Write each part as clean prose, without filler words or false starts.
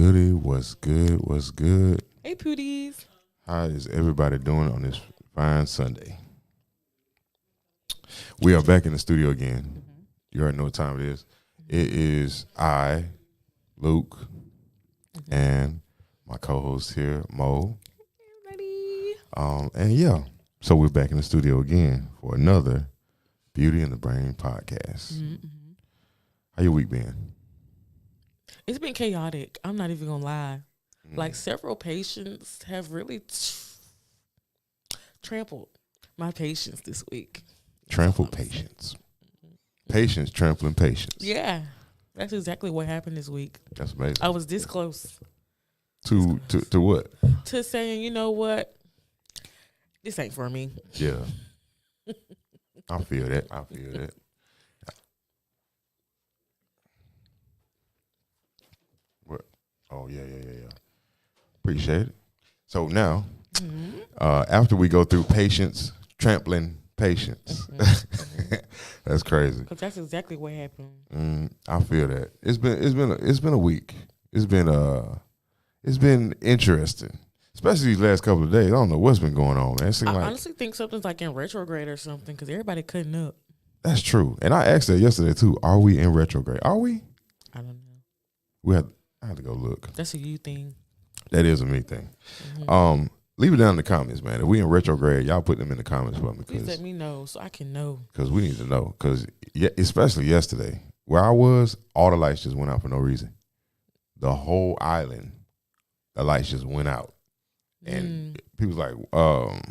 goody? What's good? What's good? Hey, Pooties. How is everybody doing on this fine Sunday? We are back in the studio again. You already know what time it is. It is I, Luke, and my co-host here, Mo. Ready? And yeah, so we're back in the studio again for another Beauty in the Brain podcast. Mm-hmm. How your week been? It's been chaotic. I'm not even gonna lie. Like several patients have really trampled my patience this week. Trampled patience. Patience trampling patience. Yeah, that's exactly what happened this week. That's amazing. I was this close To what? to saying, you know what, this ain't for me. Yeah. I feel that. What? Oh, yeah. Appreciate it. So now, after we go through patience, trampling patience. That's crazy. Because that's exactly what happened. I feel that. It's been a week. It's been interesting. Especially these last couple of days. I don't know what's been going on, man. It seems I like honestly think something's like in retrograde or something because everybody cutting up. that's true. And I asked that yesterday too. Are we in retrograde? Are we? I don't know. I had to go look. That's a you thing. That is a me thing. Leave it down in the comments, man. If we in retrograde, y'all put them in the comments for me. Please let me know so I can know. Because we need to know. Because especially yesterday, where I was, all the lights just went out for no reason. The whole island, the lights just went out. And people was like,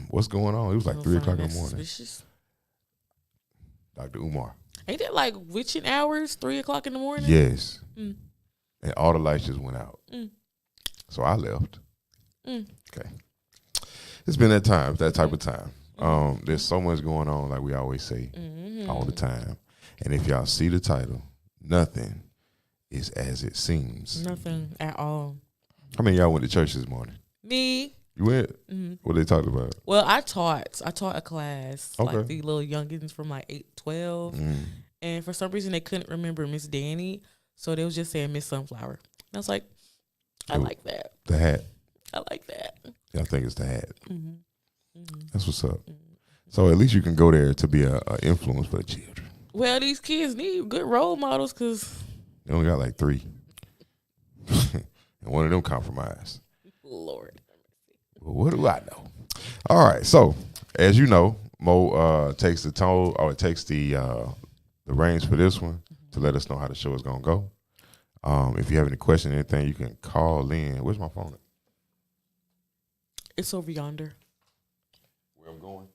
what's going on? It was like 3 o'clock in the morning. Suspicious. Dr. Umar. Ain't that like witching hours, 3 o'clock in the morning? Yes. And all the lights just went out. So I left. Okay. It's been that type of time. There's so much going on, like we always say, all the time. And if y'all see the title, nothing is as it seems. Nothing at all. How many of y'all went to church this morning? Me. You went? What they talked about? Well, I taught a class, Okay. like the little youngins from like 8, 12. And for some reason, they couldn't remember Miss Danny. So they was just saying Miss Sunflower. And I was like, I like that. The hat. I like that. I think it's the hat. That's what's up. So at least you can go there to be a influence for the children. Well, these kids need good role models because They only got like 3. And one of them compromised. Lord. Well, what do I know? All right. So as you know, Mo takes the tone or takes the reins for this one to let us know how the show is gonna go. If you have any questions, anything, you can call in. Where's my phone? It's over yonder. Where I'm going?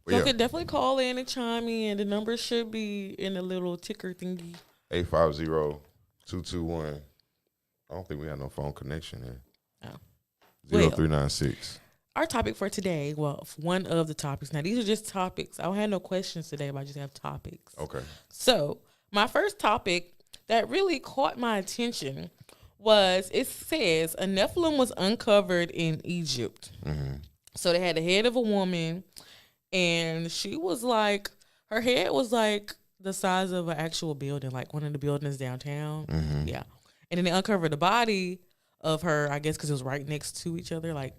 Y'all can definitely call in and chime in. The number should be in the little ticker thingy. 850-221. I don't think we have no phone connection here. Oh. 0396. Our topic for today, well, one of the topics. Now, these are just topics. I don't have no questions today, but I just have topics. Okay. So, my first topic that really caught my attention was, it says, a Nephilim was uncovered in Egypt. So, they had the head of a woman, and she was like, her head was like the size of an actual building, like one of the buildings downtown. Yeah. And then they uncovered the body of her, I guess, because it was right next to each other, like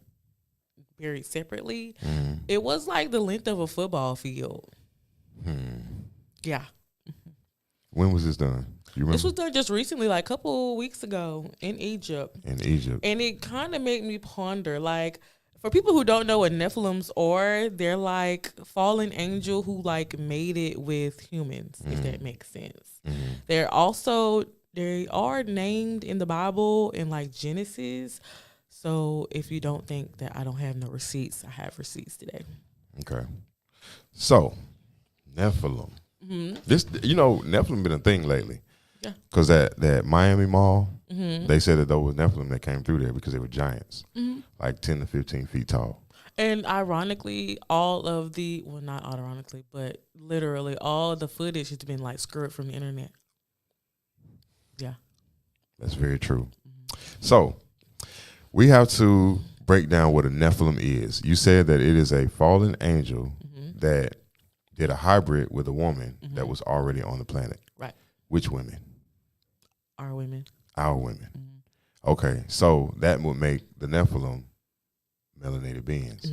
buried separately. It was like the length of a football field. Yeah. When was this done? You remember? This was done just recently, like a couple weeks ago in Egypt. In Egypt. And it kind of made me ponder, like, for people who don't know what Nephilims are, they're like fallen angel who like made it with humans, if that makes sense. They are named in the Bible in like Genesis. So if you don't think that I don't have no receipts, I have receipts today. Okay. So, Nephilim. This, Nephilim been a thing lately. Yeah. Because that Miami Mall, they said that those were Nephilim that came through there because they were giants, like 10 to 15 feet tall. And ironically, not ironically, but literally all the footage has been like screwed from the internet. Yeah. That's very true. So, we have to break down what a Nephilim is. You said that it is a fallen angel that did a hybrid with a woman that was already on the planet. Right. Which women? Our women. Our women. Okay, so that would make the Nephilim melanated beings.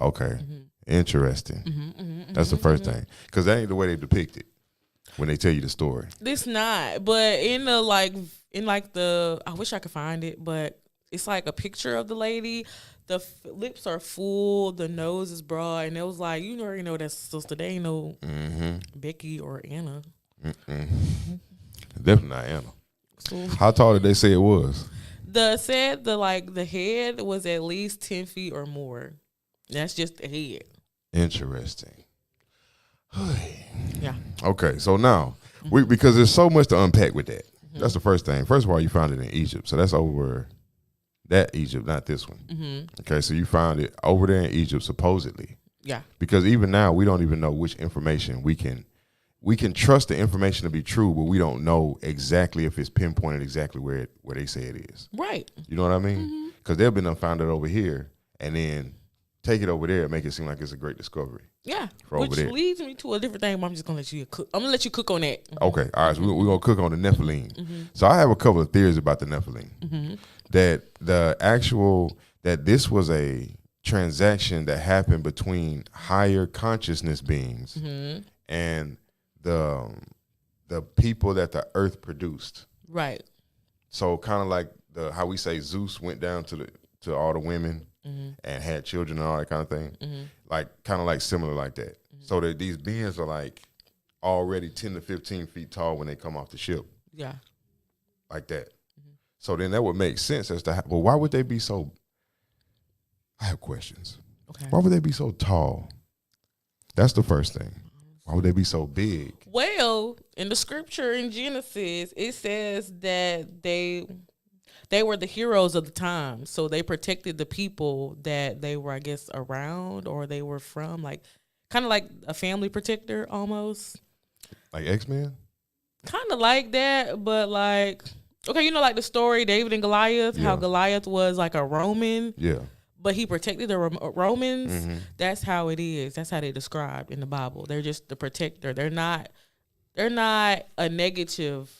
Okay, interesting. That's the first thing, because that ain't the way they depict it when they tell you the story. This not, but in the I wish I could find it, but it's like a picture of the lady. The lips are full, the nose is broad, and it was like, you already know that's sister. They ain't no Becky or Anna. Definitely not Anna. So, how tall did they say it was? The head was at least 10 feet or more. That's just the head. Interesting. Yeah. Okay, so now because there's so much to unpack with that. That's the first thing. First of all, you found it in Egypt, so that's over that Egypt, not this one. Okay, so you found it over there in Egypt, supposedly. Yeah. Because even now, we don't even know which information we can trust the information to be true, but we don't know exactly if it's pinpointed exactly where they say it is. Right. You know what I mean? Because they've been found it over here and then take it over there and make it seem like it's a great discovery. Yeah. Which leads me to a different thing, but I'm just going to let you cook. I'm going to let you cook on that. Okay. All right. So we're going to cook on the Nephilim. So I have a couple of theories about the Nephilim. That this was a transaction that happened between higher consciousness beings and the people that the earth produced. Right. So kind of like how we say Zeus went down to all the women and had children and all that kind of thing. Like kind of like similar like that. So that these beings are like already 10 to 15 feet tall when they come off the ship. Yeah. Like that. So then that would make sense as to why would they be so? I have questions. Okay. Why would they be so tall? That's the first thing. Why would they be so big? Well, in the scripture in Genesis, it says that they were the heroes of the time. So they protected the people that they were, I guess, around or they were from, like kind of like a family protector almost. Like X-Men? Kind of like that, but like, okay, you know, like the story David and Goliath, how Goliath was like a Roman. Yeah. But he protected the Romans. That's how it is. That's how they described in the Bible. They're just the protector. They're not a negative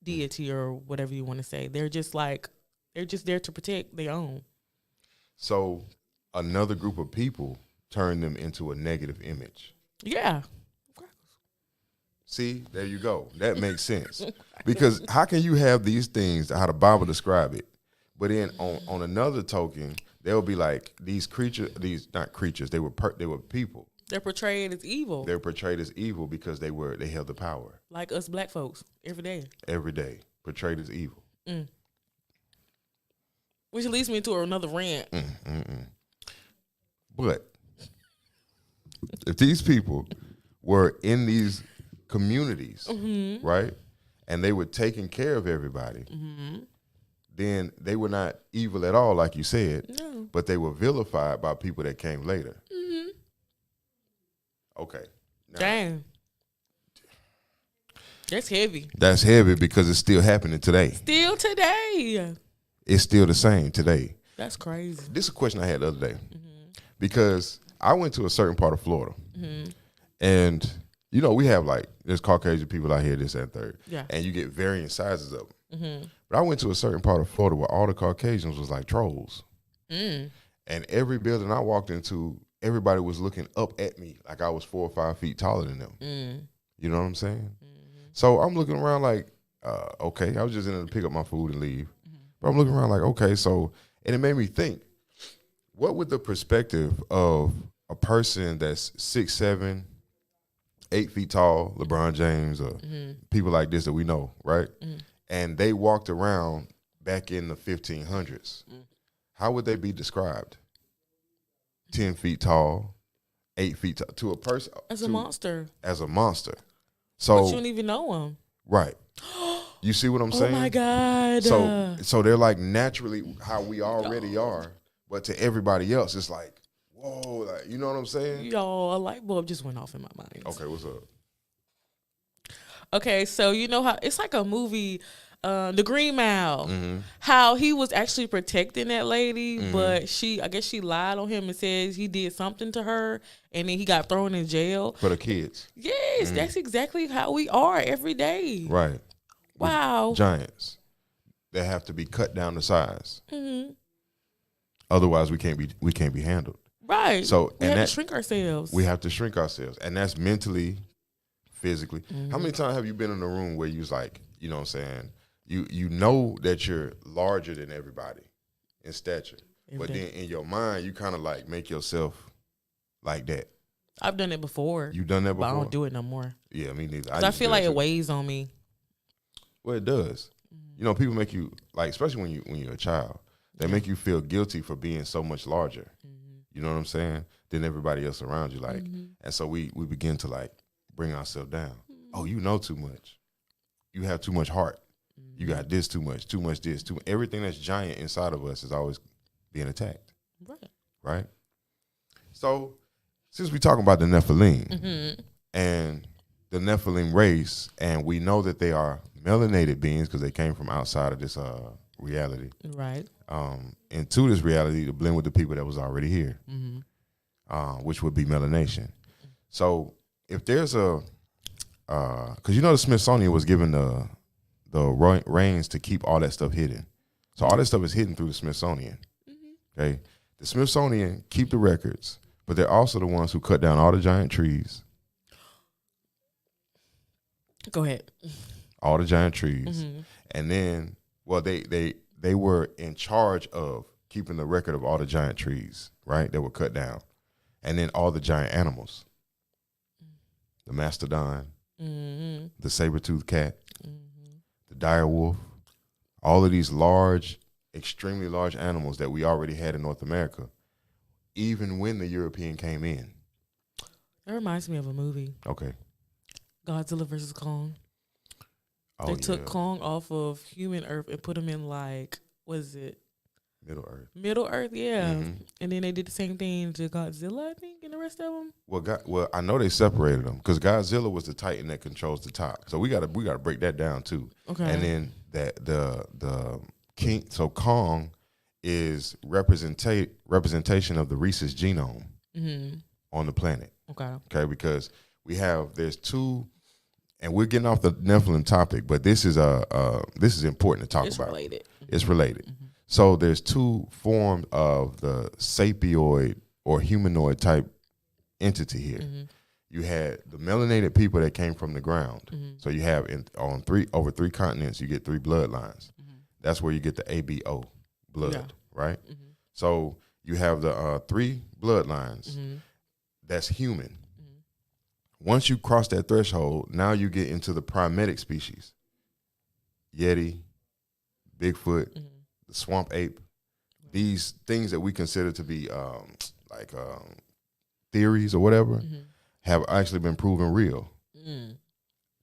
deity or whatever you want to say. They're just there to protect their own. So another group of people turned them into a negative image. Yeah. See, there you go. That makes sense. Because how can you have these things, how the Bible describe it, but then on another token, they'll be like these creatures, not creatures, they were people. They're portrayed as evil. They're portrayed as evil because they held the power. Like us black folks, every day. Every day, portrayed as evil. Which leads me to another rant. But if these people were in these communities, right, and they were taking care of everybody, then they were not evil at all, like you said. No. But they were vilified by people that came later. Okay. Now, dang. That's heavy. That's heavy because it's still happening today. Still today. It's still the same today. That's crazy. This is a question I had the other day. Because I went to a certain part of Florida. And, you know, we have there's Caucasian people out here, this and third. Yeah. And you get varying sizes of them. But I went to a certain part of Florida where all the Caucasians was like trolls. And every building I walked into, everybody was looking up at me like I was 4 or 5 feet taller than them. You know what I'm saying? So I'm looking around like, okay, I was just in there to pick up my food and leave. But I'm looking around like, okay, so, and it made me think, what would the perspective of a person that's 6'7", 8 feet tall, LeBron James, or people like this that we know, right? And they walked around back in the 1500s. How would they be described? 10 feet tall, 8 feet tall, to a person. As a monster. As a monster. So, but you don't even know them. Right. You see what I'm saying? Oh my God. So they're like naturally how we already are, but to everybody else, it's like, whoa, like, you know what I'm saying? Yo, a light bulb just went off in my mind. Okay, what's up? Okay, so you know how it's like a movie. the Green Mile, how he was actually protecting that lady, but I guess she lied on him and says he did something to her, and then he got thrown in jail. For the kids. Yes, that's exactly how we are every day. Right. Wow. Giants that have to be cut down to size. Otherwise, we can't be handled. Right. So we have to shrink ourselves. We have to shrink ourselves, and that's mentally, physically. How many times have you been in a room where you was like, you know what I'm saying, you know that you're larger than everybody in stature, but then in your mind you kind of like make yourself like that. I've done it before. You done that before? But I don't do it no more. Yeah, me neither. I feel like it weighs on me. Well, it does. You know, people make you like, especially when you're a child, they make you feel guilty for being so much larger. You know what I'm saying? Than everybody else around you, like, and so we begin to like bring ourselves down. Oh, you know too much. You have too much heart. You got this too much this, everything that's giant inside of us is always being attacked. Right? So, since we're talking about the Nephilim and the Nephilim race, and we know that they are melanated beings because they came from outside of this reality. Right. Into this reality to blend with the people that was already here, which would be melanation. So, if there's because you know the Smithsonian was given the reins to keep all that stuff hidden. So all that stuff is hidden through the Smithsonian. Okay, the Smithsonian keep the records, but they're also the ones who cut down all the giant trees. Go ahead. All the giant trees, and then they were in charge of keeping the record of all the giant trees, right? That were cut down, and then all the giant animals. The mastodon, the saber-toothed cat, the dire wolf, all of these large, extremely large animals that we already had in North America, even when the European came in. That reminds me of a movie. Okay. Godzilla versus Kong. They took Kong off of human Earth and put him in like, what is it? Middle Earth, yeah. And then they did the same thing to Godzilla, I think, and the rest of them. Well, I know they separated them because Godzilla was the Titan that controls the top. So we gotta break that down too. Okay. And then the king. So Kong is representation of the rhesus genome on the planet. Okay. Because there's two, and we're getting off the Nephilim topic, but this is important to talk about. It's related. So there's two forms of the sapioid or humanoid type entity here. You had the melanated people that came from the ground. So you have over three continents, you get three bloodlines. That's where you get the ABO blood, right? So you have the three bloodlines. That's human. Once you cross that threshold, now you get into the primatic species. Yeti, Bigfoot, the swamp ape, these things that we consider to be theories or whatever, have actually been proven real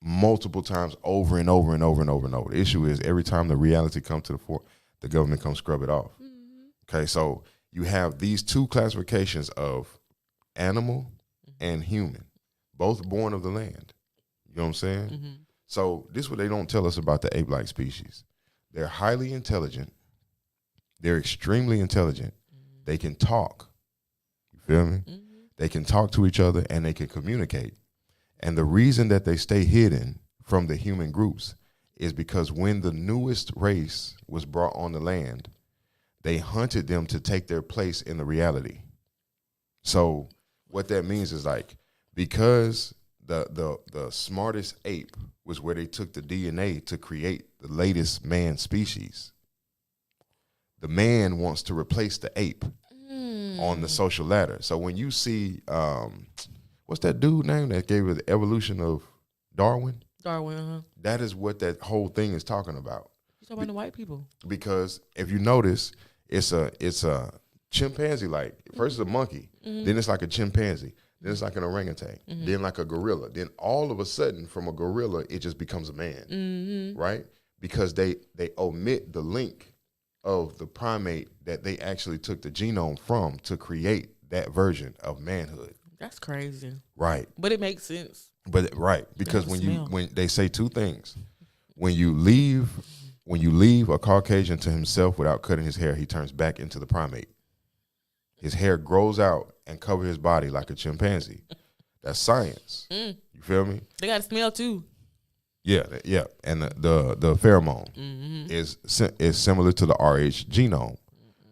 multiple times over and over and over and over and over. The issue is every time the reality comes to the fore, the government comes scrub it off. Okay, so you have these two classifications of animal and human, both born of the land. You know what I'm saying? So this is what they don't tell us about the ape-like species. They're highly intelligent. They're extremely intelligent. They can talk. You feel me? They can talk to each other and they can communicate. And the reason that they stay hidden from the human groups is because when the newest race was brought on the land, they hunted them to take their place in the reality. So what that means is like, because the smartest ape was where they took the DNA to create the latest man species. The man wants to replace the ape on the social ladder. So when you see, what's that dude name that gave it the evolution of Darwin? Darwin, That is what that whole thing is talking about. You're talking about the white people. Because if you notice, it's a chimpanzee like. First it's a monkey, then it's like a chimpanzee, then it's like an orangutan, then like a gorilla. Then all of a sudden from a gorilla, it just becomes a man, right? Because they omit the link of the primate that they actually took the genome from to create that version of manhood. That's crazy. Right. But it makes sense. But right, because when they say two things. When you leave when you leave a Caucasian to himself without cutting his hair, he turns back into the primate. His hair grows out and covers his body like a chimpanzee. That's science. You feel me? They got to smell too. Yeah. And the pheromone is similar to the Rh genome,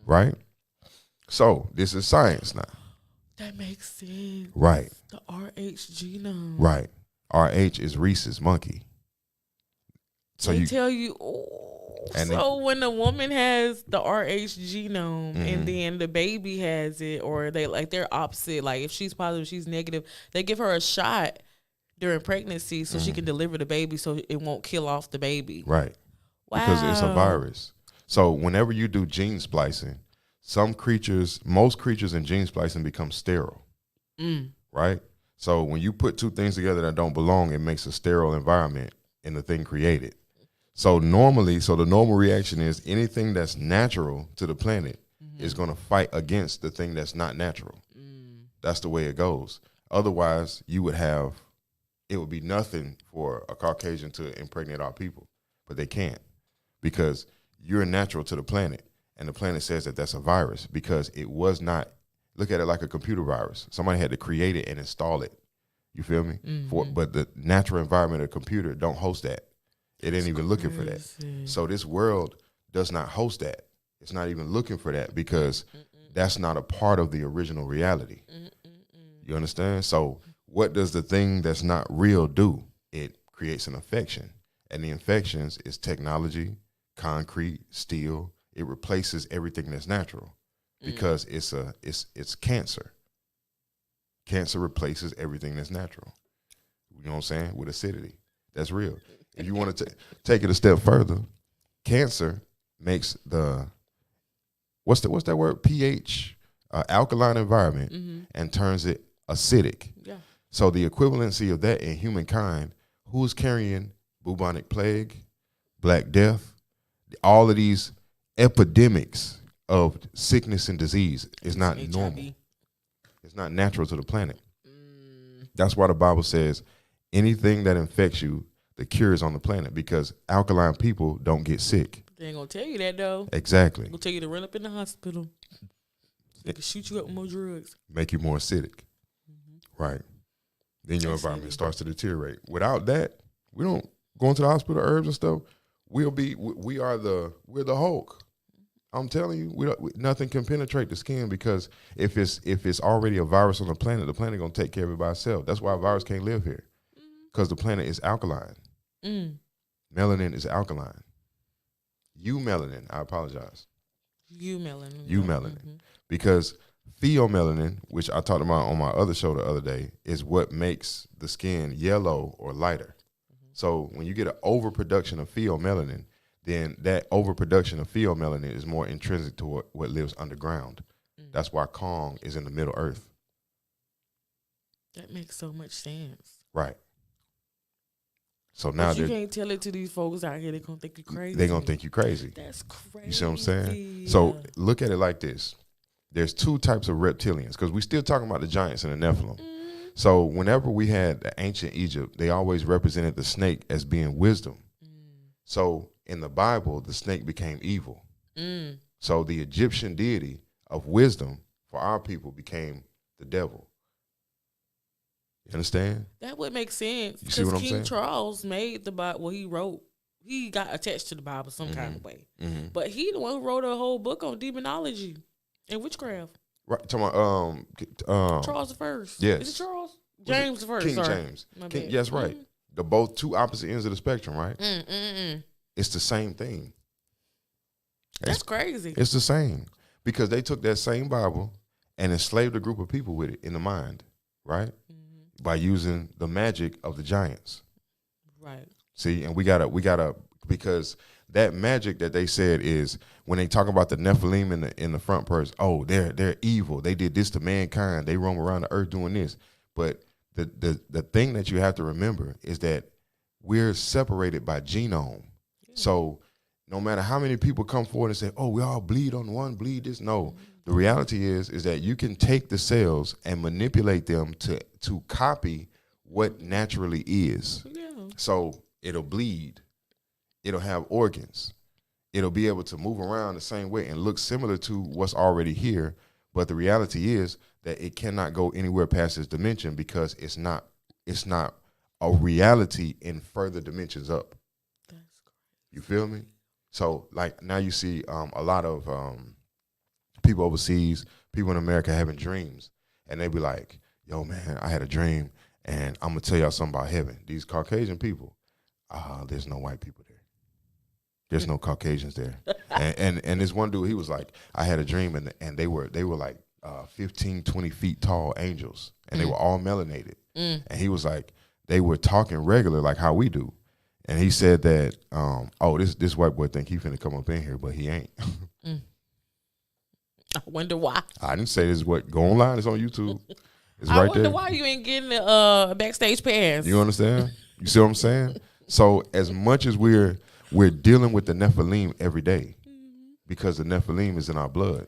right? So this is science now. That makes sense. Right. The Rh genome. Right. Rh is Rhesus monkey. So they you tell you. So when the woman has the Rh genome and then the baby has it, or they're opposite. Like if she's positive, she's negative. They give her a shot during pregnancy so she can deliver the baby, so it won't kill off the baby. Right. Wow. Because it's a virus. So whenever you do gene splicing, most creatures in gene splicing become sterile. Right. So when you put two things together that don't belong, it makes a sterile environment in the thing created. So the normal reaction is anything that's natural to the planet is going to fight against the thing that's not natural. That's the way it goes. Otherwise, it would be nothing for a Caucasian to impregnate our people, but they can't because you're natural to the planet, and the planet says that that's a virus because it was not. Look at it like a computer virus. Somebody had to create it and install it. You feel me? But the natural environment of a computer don't host that. It ain't even looking for that. So this world does not host that. It's not even looking for that because that's not a part of the original reality. You understand? So what does the thing that's not real do? It creates an infection. And the infections is technology, concrete, steel. It replaces everything that's natural because it's cancer. Cancer replaces everything that's natural. You know what I'm saying? With acidity. That's real. If you want to take it a step further, cancer makes what's that word? pH, alkaline environment, and turns it acidic. Yeah. So the equivalency of that in humankind, who's carrying bubonic plague, Black Death, all of these epidemics of sickness and disease is not normal. It's not natural to the planet. That's why the Bible says anything that infects you, the cure is on the planet because alkaline people don't get sick. They ain't gonna tell you that though. Exactly. They're gonna tell you to run up in the hospital. They can shoot you up with more drugs. Make you more acidic. Right. Then your environment starts to deteriorate. Without that, we don't go into the hospital, herbs and stuff. We're the Hulk. I'm telling you, nothing can penetrate the skin because if it's already a virus on the planet gonna take care of it by itself. That's why a virus can't live here. Because the planet is alkaline. Melanin is alkaline. Eumelanin, I apologize. Eumelanin. Because pheomelanin, which I talked about on my other show the other day, is what makes the skin yellow or lighter. So when you get an overproduction of pheomelanin, then that overproduction of pheomelanin is more intrinsic to what lives underground. That's why Kong is in the Middle Earth. That makes so much sense. Right. So now you can't tell it to these folks out here. They're going to think you crazy. They're going to think you crazy. That's crazy. You see what I'm saying? So look at it like this. There's two types of reptilians because we're still talking about the giants and the Nephilim. So whenever we had the ancient Egypt, they always represented the snake as being wisdom. So in the Bible, the snake became evil. So the Egyptian deity of wisdom for our people became the devil. You understand? That would make sense. You see what I'm saying? King Charles made the Bible. He got attached to the Bible some kind of way. But he the one who wrote a whole book on demonology and witchcraft. Right. Talking about Charles the First. Yes. Is it Charles? James the First. King sorry. James. Yes, right. The both two opposite ends of the spectrum, right? It's the same thing. That's crazy. It's the same because they took that same Bible and enslaved a group of people with it in the mind, right? By using the magic of the giants. Right. See, and we gotta because that magic that they said is when they talk about the Nephilim in the front person, oh, they're evil. They did this to mankind. They roam around the earth doing this. But the thing that you have to remember is that we're separated by genome. Yeah. So no matter how many people come forward and say, oh, we all bleed on one, bleed this. No, the reality is that you can take the cells and manipulate them to copy what naturally is. Yeah. So it'll bleed. It'll have organs. it'll be able to move around the same way and look similar to what's already here. But the reality is that it cannot go anywhere past this dimension because it's not a reality in further dimensions up. That's crazy. You feel me? So like now you see a lot of people overseas, people in America having dreams, and they be like, yo man, I had a dream and I'm gonna tell y'all something about heaven. These Caucasian people, there's no white people there. There's no Caucasians there. and this one dude, he was like, I had a dream and they were like 15, 20 feet tall angels, and they were all melanated. And he was like, they were talking regular like how we do. And he said that, this white boy think he finna come up in here, but he ain't. I wonder why. I didn't say this is what, go online, it's on YouTube. It's I right wonder there. why you ain't getting the backstage pass. You understand? You see what I'm saying? So as much as we're dealing with the Nephilim every day, because the Nephilim is in our blood.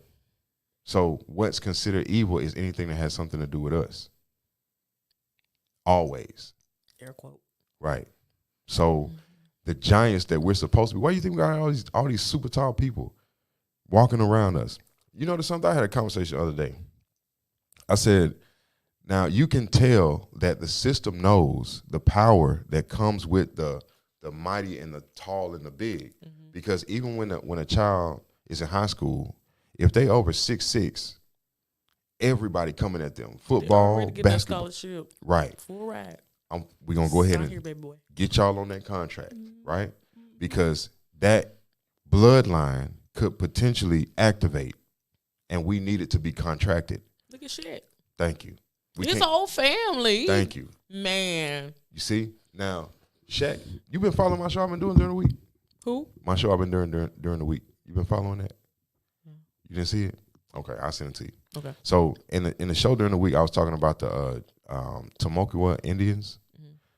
So what's considered evil is anything that has something to do with us. Always. Air quote. Right. So the giants that we're supposed to be, why do you think we got all these super tall people walking around us? You know, there's something, I had a conversation the other day. I said, now you can tell that the system knows the power that comes with the mighty and the tall and the big. Because even when a child is in high school, if they over 6'6", everybody coming at them. Football, basketball. Scholarship. Right. Full ride. We're going to go ahead Out here, and baby boy. get y'all on that contract, right? Because that bloodline could potentially activate, and we need it to be contracted. Look at shit. Thank you. It's a whole family. Thank you. Man. You see? Now, Shaq, you been following my show I've been doing during the week? Who? My show I've been doing during the week. You been following that? You didn't see it? Okay, I'll send it to you. Okay. So in the show during the week, I was talking about the Timucua Indians.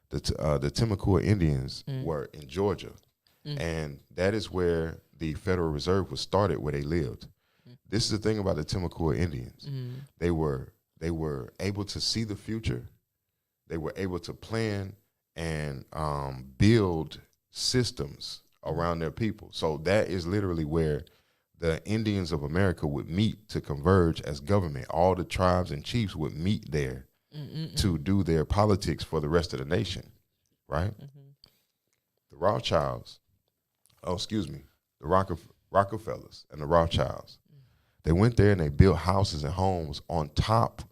The Timucua Indians were in Georgia, and that is where the Federal Reserve was started, where they lived. This is the thing about the Timucua Indians. They were able to see the future. They were able to plan and build systems around their people. So that is literally where the Indians of America would meet to converge as government. All the tribes and chiefs would meet there to do their politics for the rest of the nation, right? The Rothschilds, the Rockefellers and the Rothschilds, they went there and they built houses and homes on top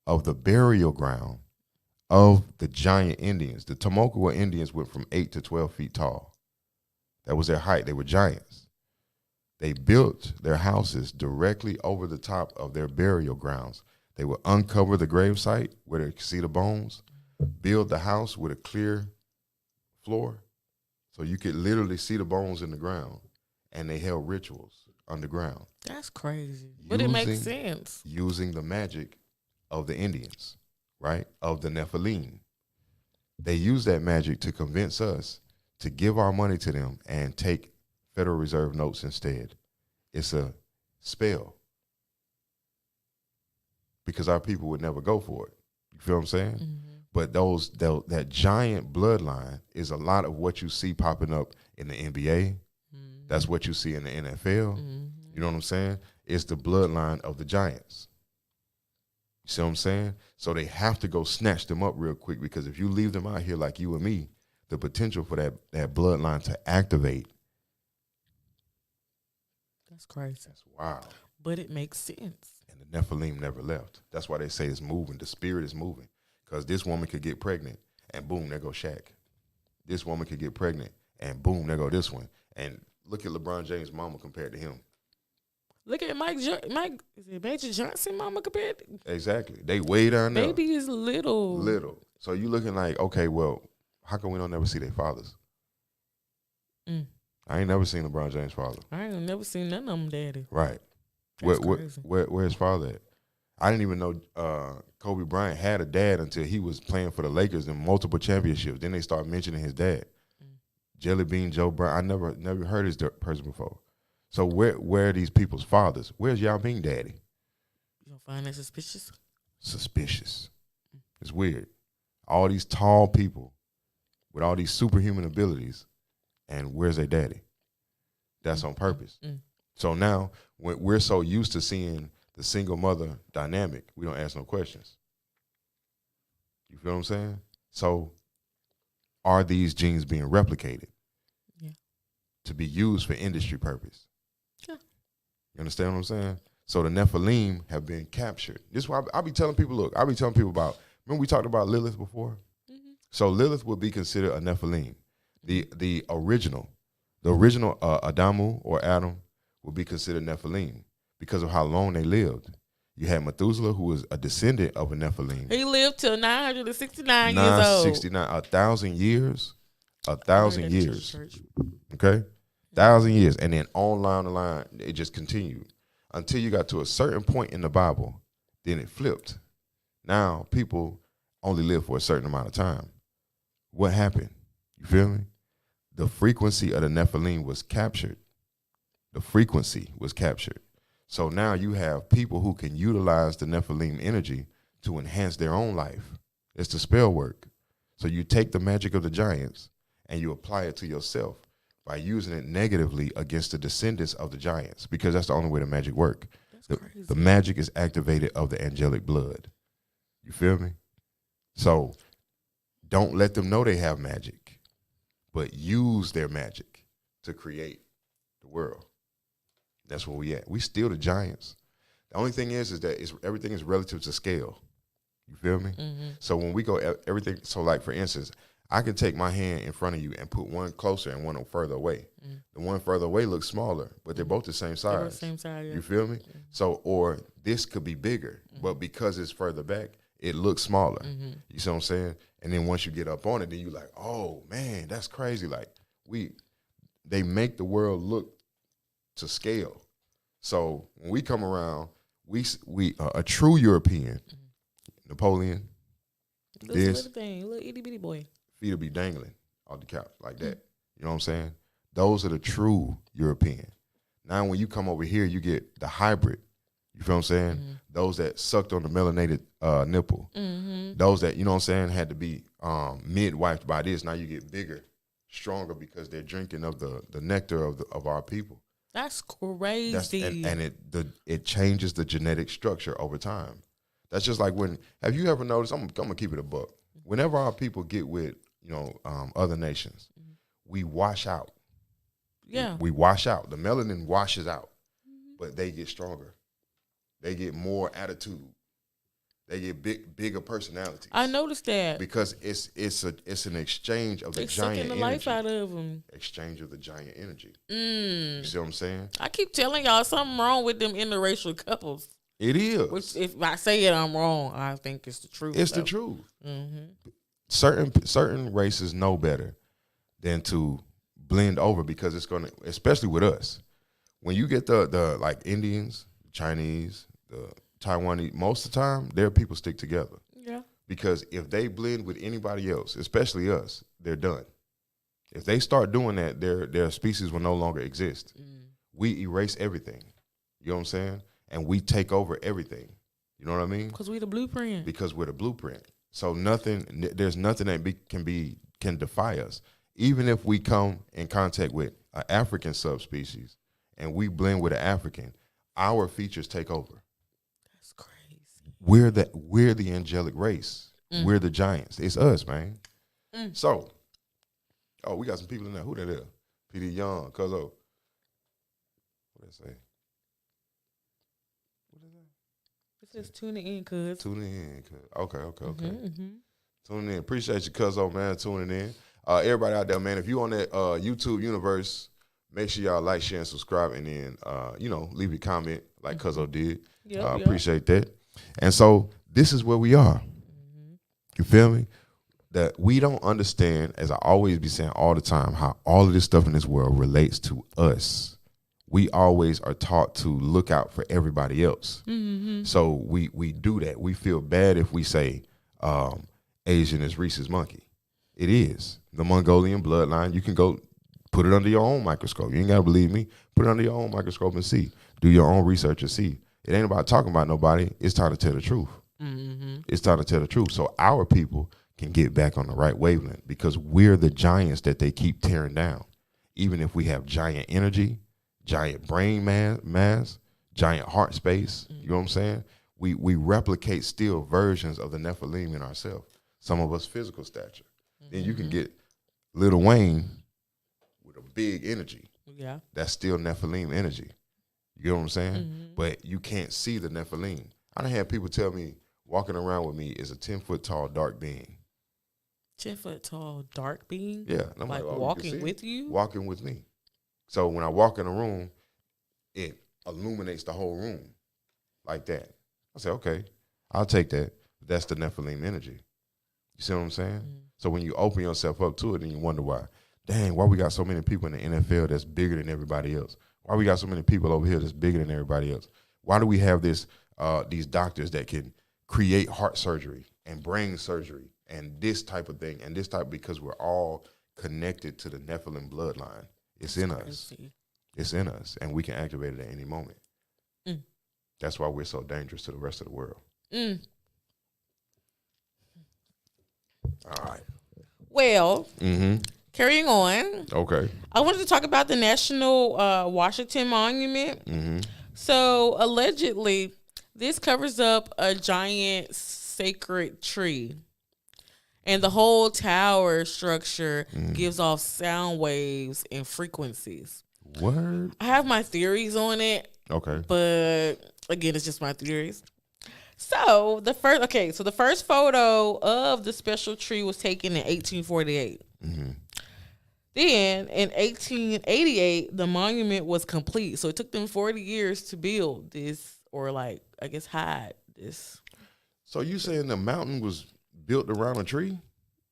of the burial ground of the giant Indians. The Timucua Indians went from 8 to 12 feet tall. That was their height. They were giants. They built their houses directly over the top of their burial grounds. They would uncover the grave site where they could see the bones, build the house with a clear floor so you could literally see the bones in the ground, and they held rituals underground. That's crazy. But it makes sense. Using the magic of the Indians, right, of the Nephilim. They use that magic to convince us to give our money to them and take Federal Reserve notes instead. It's a spell. Because our people would never go for it. You feel what I'm saying? But that giant bloodline is a lot of what you see popping up in the NBA. That's what you see in the NFL. You know what I'm saying? It's the bloodline of the giants. You see what I'm saying? So they have to go snatch them up real quick, because if you leave them out here like you and me, the potential for that bloodline to activate. That's crazy. That's wild. But it makes sense. And the Nephilim never left. That's why they say it's moving. The spirit is moving. Because this woman could get pregnant, and boom, there go Shaq. This woman could get pregnant, and boom, there go this one. And look at LeBron James' mama compared to him. Look at Mike. Is it Major Johnson mama compared to? Exactly. They way down there. Baby is little. Little. So you looking like, okay, well, how come we don't never see their fathers? I ain't never seen LeBron James' father. I ain't never seen none of them daddy. Right. Where his father at? I didn't even know Kobe Bryant had a dad until he was playing for the Lakers in multiple championships. Then they start mentioning his dad. Jelly Bean Joe Bryant. I never heard his person before. So where are these people's fathers? Where's Yao Ming daddy? You don't find that suspicious? Suspicious. It's weird. All these tall people with all these superhuman abilities, and where's their daddy? That's on purpose. So now when we're so used to seeing the single mother dynamic, we don't ask no questions. You feel what I'm saying? So are these genes being replicated? Yeah. To be used for industry purpose? Yeah. You understand what I'm saying? So the Nephilim have been captured. This is why I'll be telling people, look, I'll be telling people about, remember we talked about Lilith before? So Lilith would be considered a Nephilim. The original Adamu or Adam would be considered Nephilim because of how long they lived. You had Methuselah, who was a descendant of a Nephilim. He lived till 969 years old. 969, 1,000 years. 1,000 years. Okay? 1,000 years. And then on down the line, it just continued until you got to a certain point in the Bible. Then it flipped. Now people only live for a certain amount of time. What happened? You feel me? The frequency of the Nephilim was captured. The frequency was captured. So now you have people who can utilize the Nephilim energy to enhance their own life. It's the spell work. So you take the magic of the giants and you apply it to yourself by using it negatively against the descendants of the giants, because that's the only way the magic works. The magic is activated of the angelic blood. You feel me? So don't let them know they have magic, but use their magic to create the world. That's where we at. We still the giants. The only thing is that everything is relative to scale. You feel me? So when we go everything, so like for instance, I can take my hand in front of you and put one closer and one further away. The one further away looks smaller, but they're both the same size. They're the same size. Yeah. You feel me? So, or this could be bigger, but because it's further back, it looks smaller. You see what I'm saying? And then once you get up on it, then you're like, oh man, that's crazy. Like they make the world look to scale. So when we come around, we a true European, Napoleon, little thing, little itty bitty boy, feet will be dangling off the couch like that. You know what I'm saying? Those are the true European. Now when you come over here, you get the hybrid. You feel what I'm saying? Those that sucked on the melanated nipple. Those that, you know what I'm saying, had to be midwifed by this. Now you get bigger, stronger because they're drinking of the nectar of our people. That's crazy. And it changes the genetic structure over time. That's just like have you ever noticed, I'm gonna keep it a buck. Whenever our people get with, other nations, we wash out. Yeah. We wash out. The melanin washes out, but they get stronger. They get more attitude. They get bigger personalities. I noticed that because it's an exchange of the giant energy. They sucking the life out of them. Exchange of the giant energy. You see what I'm saying? I keep telling y'all something wrong with them interracial couples. It is. Which, if I say it, I'm wrong. I think it's the truth. It's the truth. Certain races know better than to blend over because it's gonna, especially with us. When you get the like Indians, Chinese, the Taiwanese, most of the time, their people stick together. Yeah. Because if they blend with anybody else, especially us, they're done. If they start doing that, their species will no longer exist. We erase everything. You know what I'm saying? And we take over everything. You know what I mean? Because we're the blueprint. Because we're the blueprint. So there's nothing that can defy us. Even if we come in contact with an African subspecies and we blend with an African, our features take over. That's crazy. We're the angelic race. We're the giants. It's us, man. So, we got some people in there. Who that is? PD Young, Cuzzo. What did I say? It says tuning in, cuz. Tuning in, cuz. Okay. Tuning in. Appreciate you, Cuzzo, man, tuning in. Everybody out there, man, if you on that YouTube universe, make sure y'all like, share, and subscribe, and then, leave a comment like Cuzzo did. Appreciate that. And so this is where we are. You feel me? That we don't understand, as I always be saying all the time, how all of this stuff in this world relates to us. We always are taught to look out for everybody else. So we do that. We feel bad if we say Asian is Reese's monkey. It is. The Mongolian bloodline, you can go put it under your own microscope. You ain't got to believe me. Put it under your own microscope and see. Do your own research and see. It ain't about talking about nobody. It's time to tell the truth. It's time to tell the truth. So our people can get back on the right wavelength because we're the giants that they keep tearing down. Even if we have giant energy, giant brain mass, giant heart space. You know what I'm saying? We replicate still versions of the Nephilim in ourselves. Some of us physical stature. Then you can get Lil Wayne with a big energy. Yeah. That's still Nephilim energy. You know what I'm saying? But you can't see the Nephilim. I done had people tell me walking around with me is a 10-foot tall dark being. 10-foot tall dark being? Yeah. And I'm like oh, walking with you? Walking with me. So when I walk in a room, it illuminates the whole room like that. I say, okay, I'll take that. That's the Nephilim energy. You see what I'm saying? So when you open yourself up to it, then you wonder why. Dang, why we got so many people in the NFL that's bigger than everybody else? Why we got so many people over here that's bigger than everybody else? Why do we have these doctors that can create heart surgery and brain surgery and this type of thing and this type, because we're all connected to the Nephilim bloodline. It's in us. It's in us, and we can activate it at any moment. That's why we're so dangerous to the rest of the world. All right. Well, carrying on. Okay. I wanted to talk about the National Washington Monument. So, allegedly, this covers up a giant sacred tree. And the whole tower structure gives off sound waves and frequencies. Word? I have my theories on it. Okay. But, again, it's just my theories. So, the first photo of the special tree was taken in 1848. Then, in 1888, the monument was complete. So, it took them 40 years to build this, or hide this. So, you saying the mountain was built around a tree?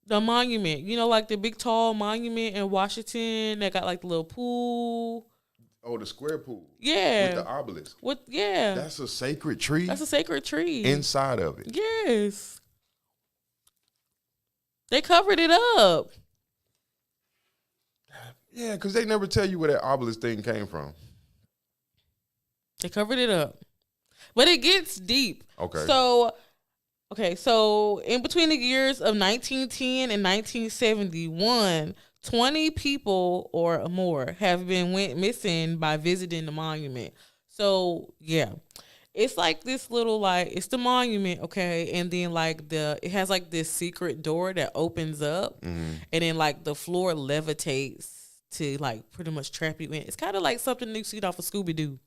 The monument. You know, like the big, tall monument in Washington that got, like, the little pool. Oh, the square pool. Yeah. With the obelisk. Yeah. That's a sacred tree? That's a sacred tree. Inside of it? Yes. They covered it up. Yeah, because they never tell you where that obelisk thing came from. They covered it up. But it gets deep. Okay. So in between the years of 1910 and 1971, 20 people or more have went missing by visiting the monument. So, yeah. It's like this little, it's the monument, okay? And then, it has, this secret door that opens up. And then, the floor levitates to, pretty much trap you in. It's kind of like something you see off of Scooby-Doo.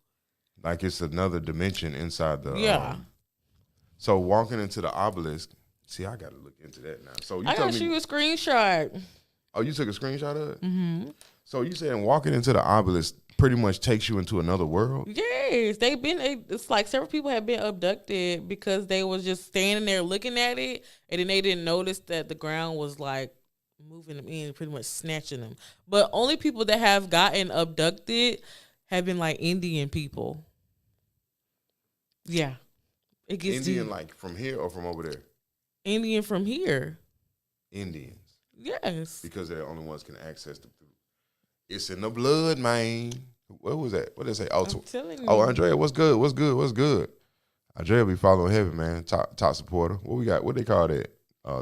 Like it's another dimension inside the... Yeah. So, walking into the obelisk... See, I got to look into that now. So I got you a screenshot. Oh, you took a screenshot of it? Mm-hmm. So, you saying walking into the obelisk pretty much takes you into another world? Yes. It's like several people have been abducted because they was just standing there looking at it, and then they didn't notice that the ground was, moving them in, pretty much snatching them. But only people that have gotten abducted have been Indian people. Yeah. It gets Indian deep. From here or from over there? Indian from here. Indians. Yes. Because they're the only ones can access the food. It's in the blood, man. What was that? What did they say? I'm telling you. Oh, Andrea, what's good? What's good? What's good? Andrea be following heavy, man. Top supporter. What we got? What they call that?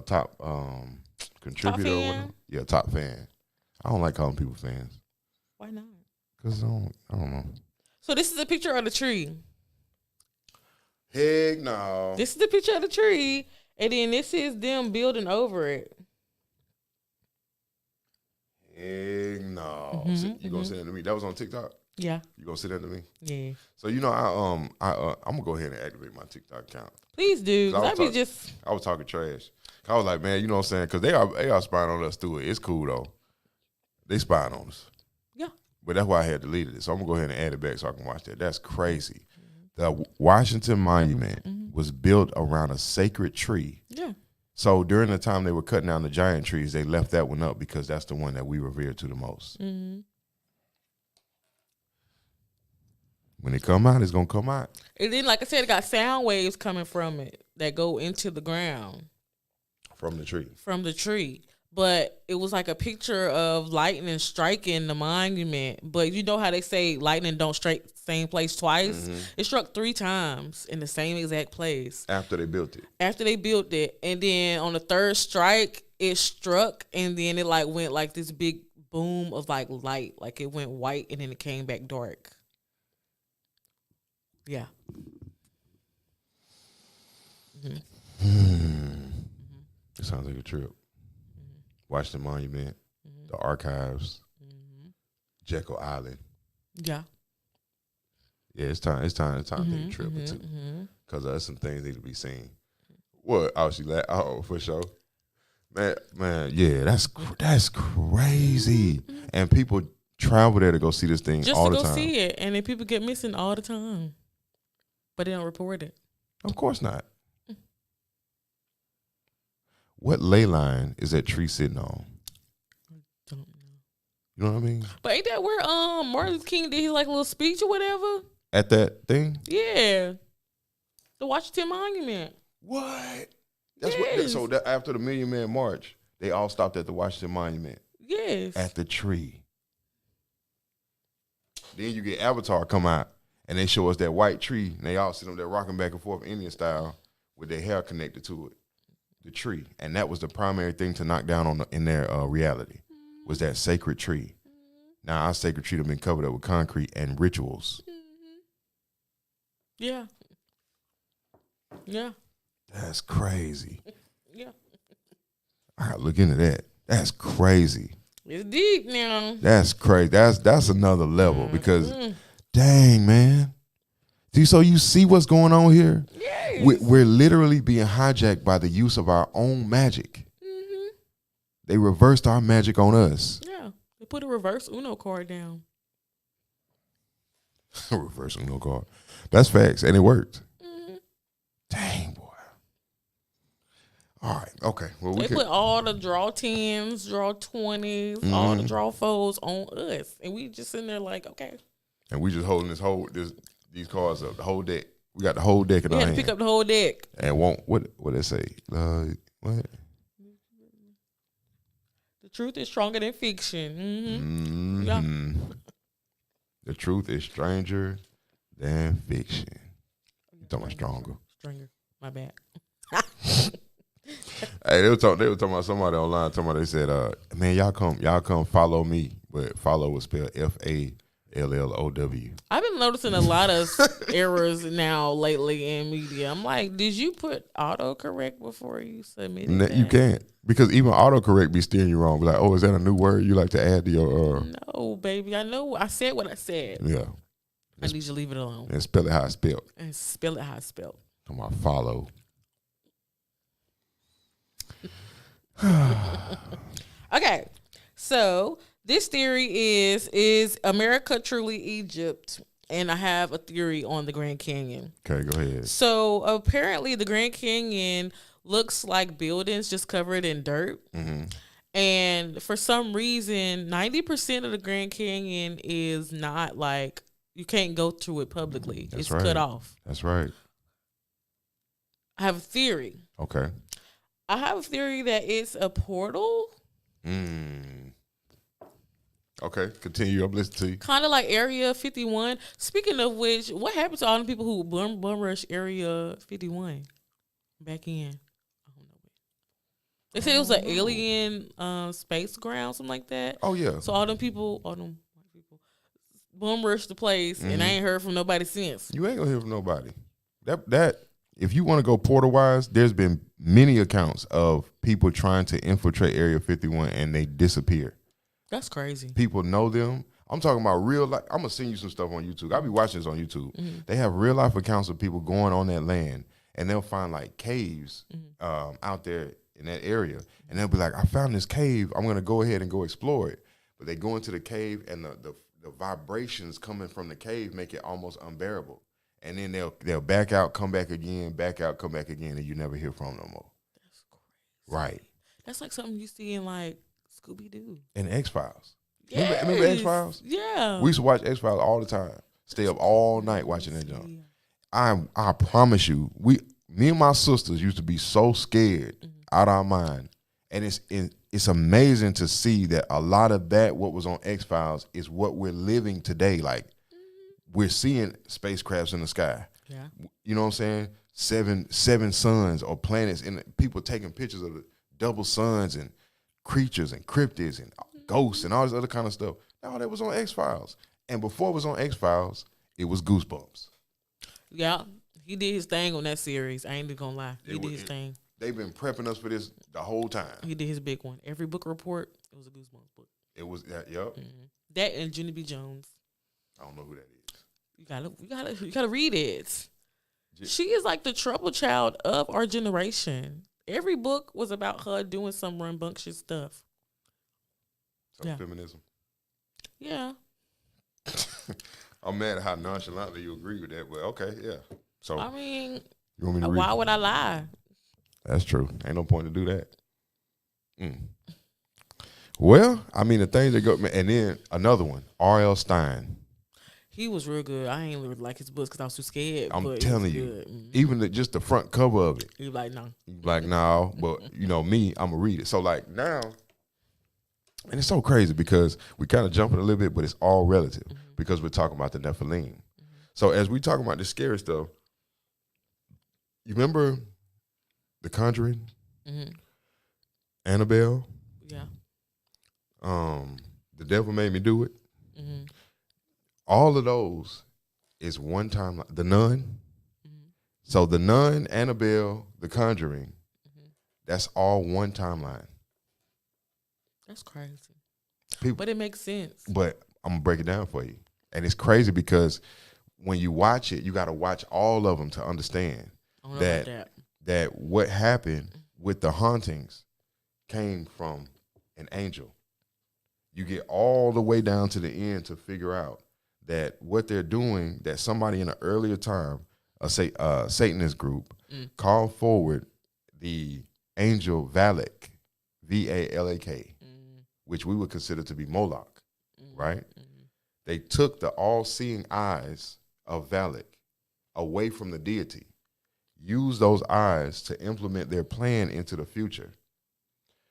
Top contributor or whatever. Yeah, top fan. I don't like calling people fans. Why not? Because I don't know. So this is a picture of the tree. Heck no. This is the picture of the tree. And then this is them building over it. Heck no. So you gonna send it to me? That was on TikTok? Yeah. You gonna send that to me? Yeah. So I'm gonna go ahead and activate my TikTok account. Please do. I was talking trash. I was like, man, you know what I'm saying? Because they are spying on us through it. It's cool though. They spying on us. Yeah. But that's why I had deleted it. So I'm gonna go ahead and add it back so I can watch that. That's crazy. The Washington Monument was built around a sacred tree. Yeah. So during the time they were cutting down the giant trees, they left that one up because that's the one that we revere to the most. Mm-hmm. When it come out, it's gonna come out. And then, like I said, it got sound waves coming from it that go into the ground. From the tree. From the tree. But it was like a picture of lightning striking the monument. But you know how they say lightning don't strike the same place twice? Mm-hmm. It struck 3 times in the same exact place. After they built it. And then on the 3rd strike, it struck. And then it went this big boom of light. Like it went white and then it came back dark. Yeah. It sounds like a trip. Washington Monument, the archives, Jekyll Island. Yeah. Yeah, it's time to take a trip or two. Because there's some things need to be seen. What? Oh, she like, oh, for sure. Man, yeah, that's crazy. And people travel there to go see this thing just all to the go time. see it, and then people get missing all the time, but they don't report it. Of course not. What ley line is that tree sitting on? Don't know. You know what I mean? But ain't that where Martin Luther King did his like little speech or whatever? At that thing? Yeah, the Washington Monument. What? That's yes. what. So that after the Million Man March, they all stopped at the Washington Monument. Yes. At the tree. Then you get Avatar come out, and they show us that white tree, and they all sit up there rocking back and forth Indian style with their hair connected to it, the tree. And that was the primary thing to knock down in their reality, was that sacred tree. Now our sacred tree have been covered up with concrete and rituals. Yeah. Yeah. That's crazy. Yeah. I gotta look into that. That's crazy. It's deep now. That's crazy. That's another level because, dang, man. So you see what's going on here? Yes. We're literally being hijacked by the use of our own magic. They reversed our magic on us. Yeah. They put a reverse Uno card down. Reverse Uno card. That's facts, and it worked. Dang, boy. All right, okay. Well, They put all the draw 10s, draw 20s, all the draw 4s on us, and we just sitting there like, okay. And we just holding these cards up, the whole deck. We got the whole deck in our hand. We had to pick up the whole deck. And what they say? What? The truth is stronger than fiction. Yeah. The truth is stranger than fiction. You talking about stronger? Stronger. My bad. Hey, they were talking about somebody online. They said, "Man, y'all come follow me," but follow was spelled FALLOW. I've been noticing a lot of errors now lately in media. I'm like, did you put autocorrect before you submitted that? You can't, because even autocorrect be steering you wrong. Be like, oh, is that a new word you like to add to your? No, baby, I know. I said what I said. Yeah. I need you to leave it alone. And spell it how it's spelled. And spell it how it's spelled. Come on, follow. Okay, so this theory is America truly Egypt? And I have a theory on the Grand Canyon. Okay, go ahead. So apparently the Grand Canyon looks like buildings just covered in dirt. And for some reason, 90% of the Grand Canyon is not like, you can't go through it publicly. That's it's right. cut off. That's right. I have a theory. Okay. I have a theory that it's a portal. Okay, continue. I'm listening to you. Kind of like Area 51. Speaking of which, what happened to all the people who bum rush Area 51 back in? I don't know. They said it was an alien space ground, something like that. Oh, yeah. So all them people bum rushed the place, and I ain't heard from nobody since. You ain't gonna hear from nobody. That if you want to go portal wise, there's been many accounts of people trying to infiltrate Area 51 and they disappear. That's crazy. People know them. I'm talking about real life. I'm gonna send you some stuff on YouTube. I'll be watching this on YouTube. They have real life accounts of people going on that land, and they'll find like caves out there in that area, and they'll be like, "I found this cave. I'm gonna go ahead and go explore it." But they go into the cave, and the vibrations coming from the cave make it almost unbearable. And then they'll back out, come back again, back out, come back again, and you never hear from them no more. That's crazy. Right. That's like something you see in like Scooby-Doo. And X-Files. Yes. Remember X-Files? Yeah. We used to watch X-Files all the time. Stay up all night watching that junk. I promise you, me and my sisters used to be so scared out of our mind. And it's amazing to see that a lot of that, what was on X-Files, is what we're living today. Like, we're seeing spacecrafts in the sky. Yeah. You know what I'm saying? Seven suns or planets, and people taking pictures of the double suns and creatures and cryptids and ghosts and all this other kind of stuff. No, that was on X-Files. And before it was on X-Files, it was Goosebumps. Yeah, he did his thing on that series. I ain't even gonna lie. He did his thing. They've been prepping us for this the whole time. He did his big one. Every book report, it was a Goosebumps book. It was that, yep. Mm-hmm. That and Jenny B. Jones. I don't know who that is. You gotta read it. She is like the trouble child of our generation. Every book was about her doing some rambunctious stuff. So feminism. Yeah. I'm mad at how nonchalantly you agree with that, but okay, yeah. So I mean, you want me to read? Why would I lie? That's true. Ain't no point to do that. Well, I mean, the things that go, and then another one, R.L. Stein. He was real good. I ain't really like his books because I was too scared. I'm telling you, even just the front cover of it. You like, no. Like, no, but you know me, I'm going to read it. So like now, and it's so crazy because we kind of jumping a little bit, but it's all relative because we're talking about the Nephilim. So as we talking about the scary stuff, you remember The Conjuring? Annabelle? Yeah. The Devil Made Me Do It. All of those is one time. The Nun. So The Nun, Annabelle, The Conjuring, that's all one timeline. That's crazy. But it makes sense. But I'm going to break it down for you. And it's crazy because when you watch it, you got to watch all of them to understand that what happened with the hauntings came from an angel. You get all the way down to the end to figure out that what they're doing, that somebody in an earlier time, a Satanist group, called forward the angel Valak, V-A-L-A-K, which we would consider to be Moloch, right? They took the all-seeing eyes of Valak away from the deity, used those eyes to implement their plan into the future.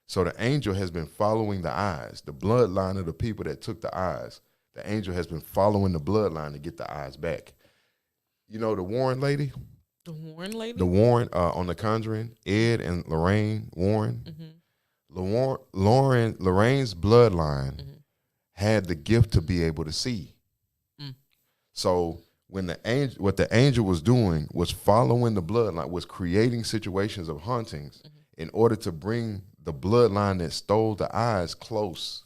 So the angel has been following the eyes, the bloodline of the people that took the eyes. The angel has been following the bloodline to get the eyes back. You know the Warren lady? The Warren lady? The Warren on The Conjuring, Ed and Lorraine Warren. Lorraine's bloodline had the gift to be able to see. So when what the angel was doing was following the bloodline, was creating situations of hauntings in order to bring the bloodline that stole the eyes close.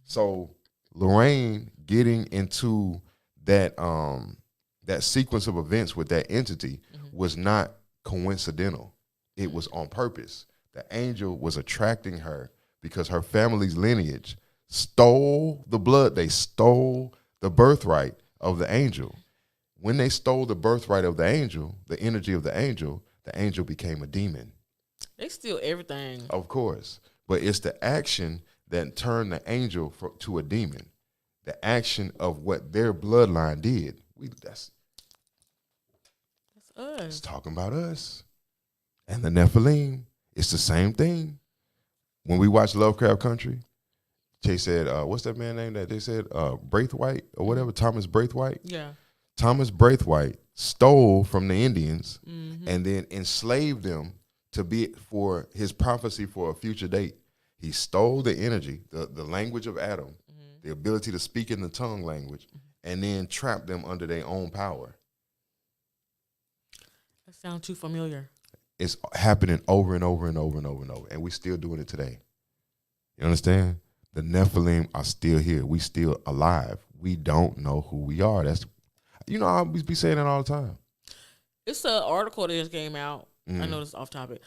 So Lorraine getting into that that sequence of events with that entity was not coincidental. It was on purpose. The angel was attracting her because her family's lineage stole the blood. They stole the birthright of the angel. When they stole the birthright of the angel, the energy of the angel became a demon. They steal everything. Of course. But it's the action that turned the angel to a demon. The action of what their bloodline did. That's us. It's talking about us. And the Nephilim, it's the same thing. When we watch Lovecraft Country, they said, what's that man name that they said? Braithwaite or whatever, Thomas Braithwaite? Yeah. Thomas Braithwaite stole from the Indians and then enslaved them to be for his prophecy for a future date. He stole the energy, the language of Adam, the ability to speak in the tongue language, and then trapped them under their own power. That sounds too familiar. It's happening over and over and over and over and over, and we're still doing it today. You understand? The Nephilim are still here. We still alive. We don't know who we are. That's, you know, I'll be saying that all the time. It's an article that just came out. I know it's off topic.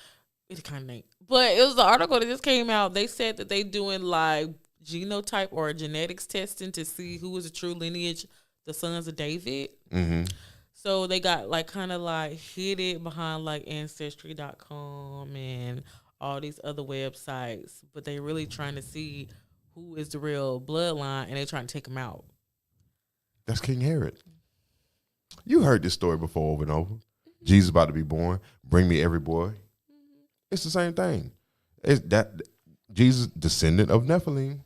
It kind of ain't. But it was the article that just came out. They said that they doing like genotype or genetics testing to see who is a true lineage, the sons of David. So they got like kind of like hid it behind like Ancestry.com and all these other websites. But they really trying to see who is the real bloodline, and they trying to take them out. That's King Herod. You heard this story before over and over. Jesus about to be born. Bring me every boy. It's the same thing. It's that Jesus, descendant of Nephilim,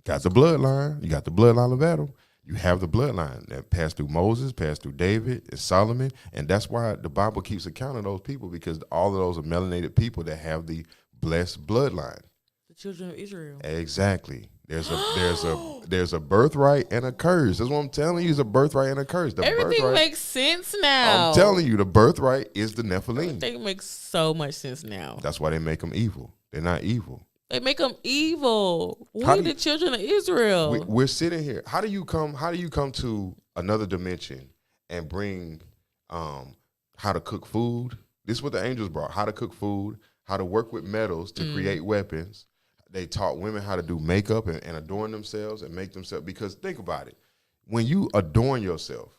got the bloodline. You got the bloodline of Adam. You have the bloodline that passed through Moses, passed through David and Solomon, and that's why the Bible keeps account of those people, because all of those are melanated people that have the blessed bloodline. The children of Israel. Exactly. There's a birthright and a curse. That's what I'm telling you. It's a birthright and a curse. Everything makes sense now. I'm telling you, the birthright is the Nephilim. Everything makes so much sense now. That's why they make them evil. They're not evil. They make them evil. We're the children of Israel. We're sitting here. How do you come to another dimension and bring how to cook food? This is what the angels brought: how to cook food, how to work with metals to create weapons. They taught women how to do makeup and adorn themselves and make themselves. Because think about it, when you adorn yourself,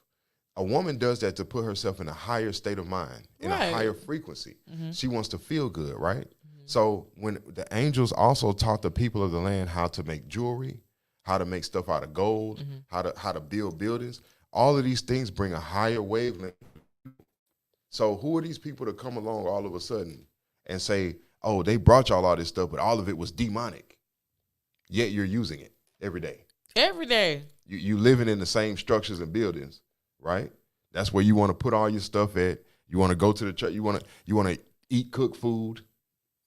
a woman does that to put herself in a higher state of mind, in a higher frequency. She wants to feel good, right? So when the angels also taught the people of the land how to make jewelry, how to make stuff out of gold, how to build buildings, all of these things bring a higher wavelength. So who are these people to come along all of a sudden and say, oh, they brought y'all all this stuff, but all of it was demonic, yet you're using it every day? Every day. You living in the same structures and buildings, right? That's where you want to put all your stuff at. You want to go to the church. You want to eat, cook food.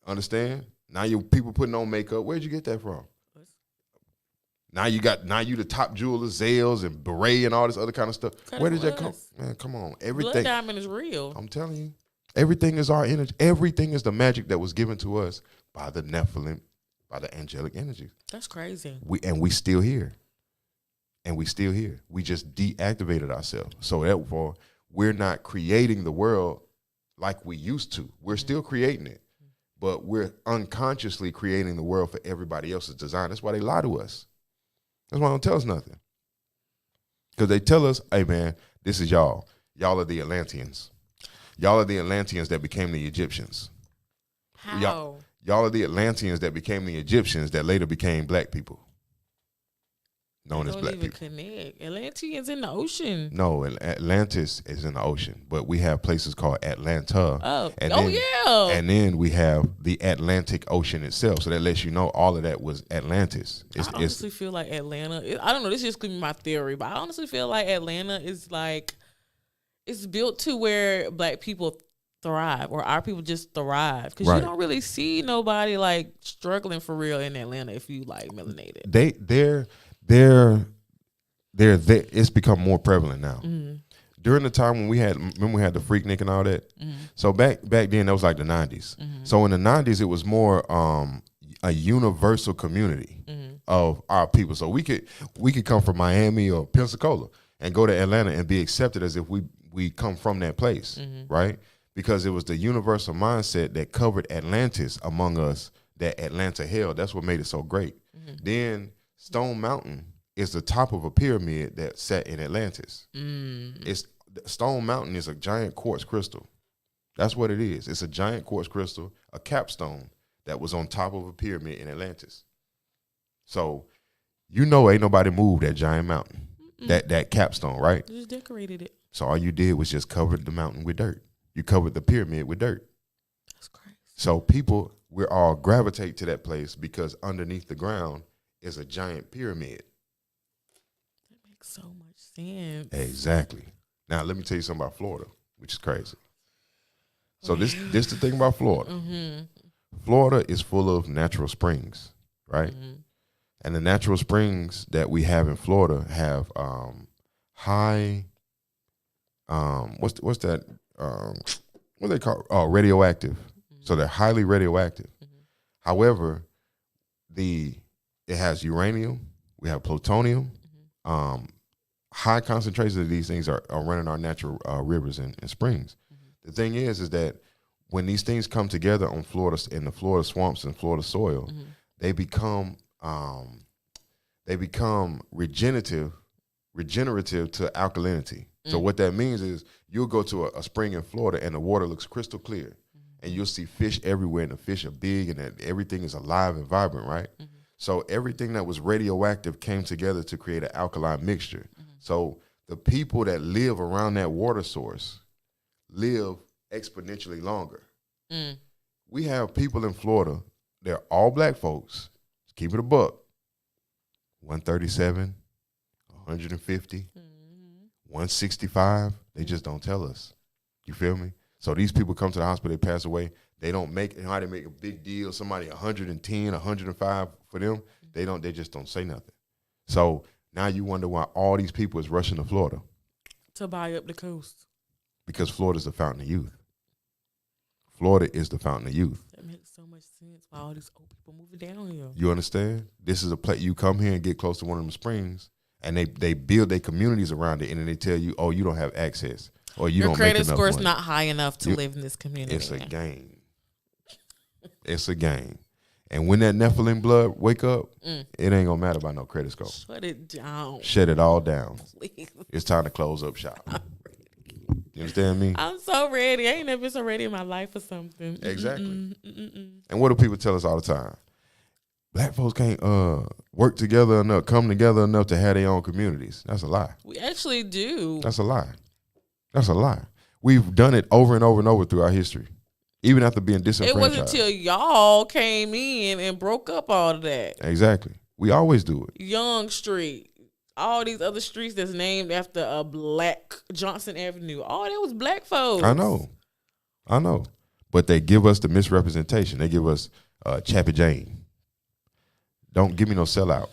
Understand? Now you people putting on makeup. Where'd you get that from? Now you the top jewelers, Zales and Beret and all this other kind of stuff. Where did that come? Man, come on. Everything. Blood diamond is real. I'm telling you. Everything is our energy. Everything is the magic that was given to us by the Nephilim, by the angelic energy. That's crazy. We still here. And we still here. We just deactivated ourselves. So therefore, we're not creating the world like we used to. We're still creating it. But we're unconsciously creating the world for everybody else's design. That's why they lie to us. That's why they don't tell us nothing. Because they tell us, hey, man, this is y'all. Y'all are the Atlanteans. Y'all are the Atlanteans that became the Egyptians. How? Y'all are the Atlanteans that became the Egyptians that later became black people. Known as black people. Connect. Atlanteans in the ocean. No, Atlantis is in the ocean, but we have places called Atlanta. Oh, yeah. And then we have the Atlantic Ocean itself. So that lets you know all of that was Atlantis. I honestly feel like Atlanta, I don't know, this just could be my theory, but I honestly feel like Atlanta is like, it's built to where black people thrive, or our people just thrive. Because you don't really see nobody like struggling for real in Atlanta if you like melanated. They're it's become more prevalent now. During the time when we had the Freaknik and all that. So back then that was like the 90s. So in the 90s it was more a universal community of our people. So we could come from Miami or Pensacola and go to Atlanta and be accepted as if we come from that place, right? Because it was the universal mindset that covered Atlantis among us that Atlanta held. That's what made it so great. Then Stone Mountain is the top of a pyramid that sat in Atlantis. Stone Mountain is a giant quartz crystal. That's what it is. It's a giant quartz crystal, a capstone that was on top of a pyramid in Atlantis. So, ain't nobody moved that giant mountain, that capstone, right? Just decorated it. So all you did was just cover the mountain with dirt. You covered the pyramid with dirt. That's crazy. So people, we all gravitate to that place because underneath the ground is a giant pyramid. That makes so much sense. Exactly. Now let me tell you something about Florida, which is crazy. So this the thing about Florida. Florida is full of natural springs, right? And the natural springs that we have in Florida have high what's that what they call radioactive. So they're highly radioactive. However, it has uranium, we have plutonium, high concentrations of these things are running our natural rivers and springs. The thing is that when these things come together on Florida, in the Florida swamps and Florida soil, they become regenerative to alkalinity. So what that means is you'll go to a spring in Florida and the water looks crystal clear, and you'll see fish everywhere, and the fish are big, and everything is alive and vibrant, right? So everything that was radioactive came together to create an alkaline mixture. So the people that live around that water source live exponentially longer. We have people in Florida, they're all black folks, keep it a buck, 137, 150, 165, they just don't tell us. You feel me? So these people come to the hospital, they pass away, They don't make how they make a big deal. Somebody 110, 105 for them. They just don't say nothing. So now you wonder why all these people is rushing to Florida. To buy up the coast. Because Florida's the fountain of youth. Florida is the fountain of youth. That makes so much sense. Why all these old people moving down here? You understand? This is a place you come here and get close to one of them springs, and they build their communities around it, and then they tell you, oh, you don't have access, or you don't make enough money. Your credit score's not high enough to live in this community. It's a game. It's a game. And when that Nephilim blood wake up, it ain't gonna matter about no credit score. Shut it down. Shut it all down. Please. It's time to close up shop. You understand me? I'm so ready. I ain't never been so ready in my life for something. Exactly. And what do people tell us all the time? Black folks can't work together enough, come together enough to have their own communities. That's a lie. We actually do. That's a lie. That's a lie. We've done it over and over and over through our history, even after being disenfranchised. It wasn't until y'all came in and broke up all of that. Exactly. We always do it. Young Street. All these other streets that's named after a black Johnson Avenue. All that was black folks. I know. But they give us the misrepresentation. They give us Chappie Jane. Don't give me no sellout.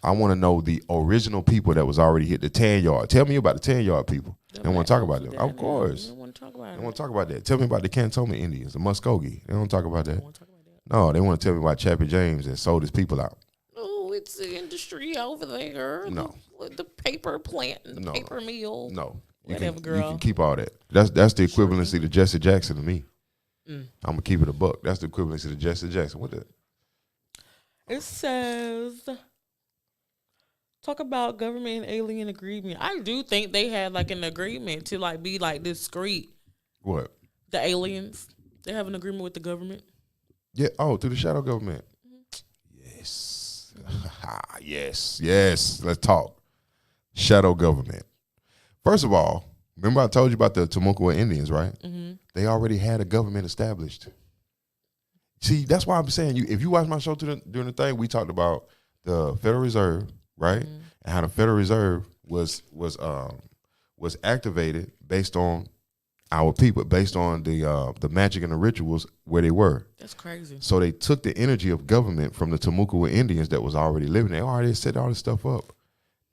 I want to know the original people that was already hit the tan yard. Tell me about the tan yard people. They don't want to talk about them. Of course. They don't want to talk about it. They want to talk about that. Tell me about the Cantonment Indians, the Muskogee. They don't talk about that. No, they want to tell me about Chappie James that sold his people out. It's the industry over there. No. The paper plant and the paper mill. No. Whatever, girl. You can keep all that. That's the equivalency to Jesse Jackson to me. I'm going to keep it a buck. That's the equivalency to Jesse Jackson. What the? It says, talk about government and alien agreement. I do think they had like an agreement to like be like discreet. What? The aliens. They have an agreement with the government. Yeah. Oh, through the shadow government. Yes. Let's talk. Shadow government. First of all, remember I told you about the Timucua Indians, right? Mm-hmm. They already had a government established. See, that's why I'm saying if you watch my show during the thing, we talked about the Federal Reserve, right? Mm-hmm. And how the Federal Reserve was activated based on our people, based on the magic and the rituals where they were. That's crazy. So they took the energy of government from the Timucua Indians that was already living. They already set all this stuff up.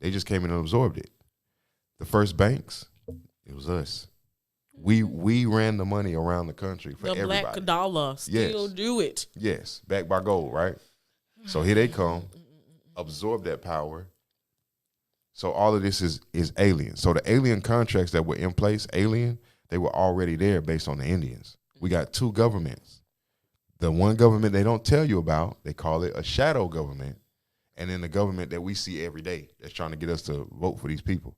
They just came in and absorbed it. The first banks, it was us. We ran the money around the country for everybody. The black dollar still do it. Yes, backed by gold, right? So here they come, absorb that power. So all of this is alien. So the alien contracts that were in place, they were already there based on the Indians. We got two governments. The one government they don't tell you about, they call it a shadow government. And then the government that we see every day that's trying to get us to vote for these people.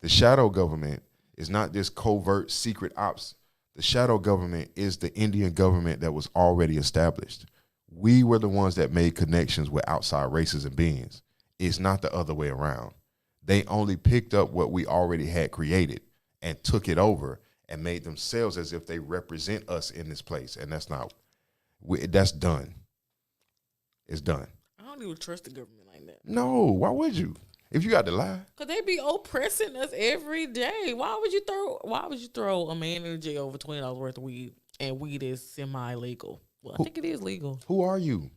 The shadow government is not this covert secret ops. The shadow government is the Indian government that was already established. We were the ones that made connections with outside races and beings. It's not the other way around. They only picked up what we already had created and took it over and made themselves as if they represent us in this place. And that's not, that's done. It's done. I don't even trust the government like that. No, why would you? If you got to lie. Because they be oppressing us every day. Why would you throw a man in jail for $20 worth of weed and weed is semi-legal? Well, I think it is legal. Who are you?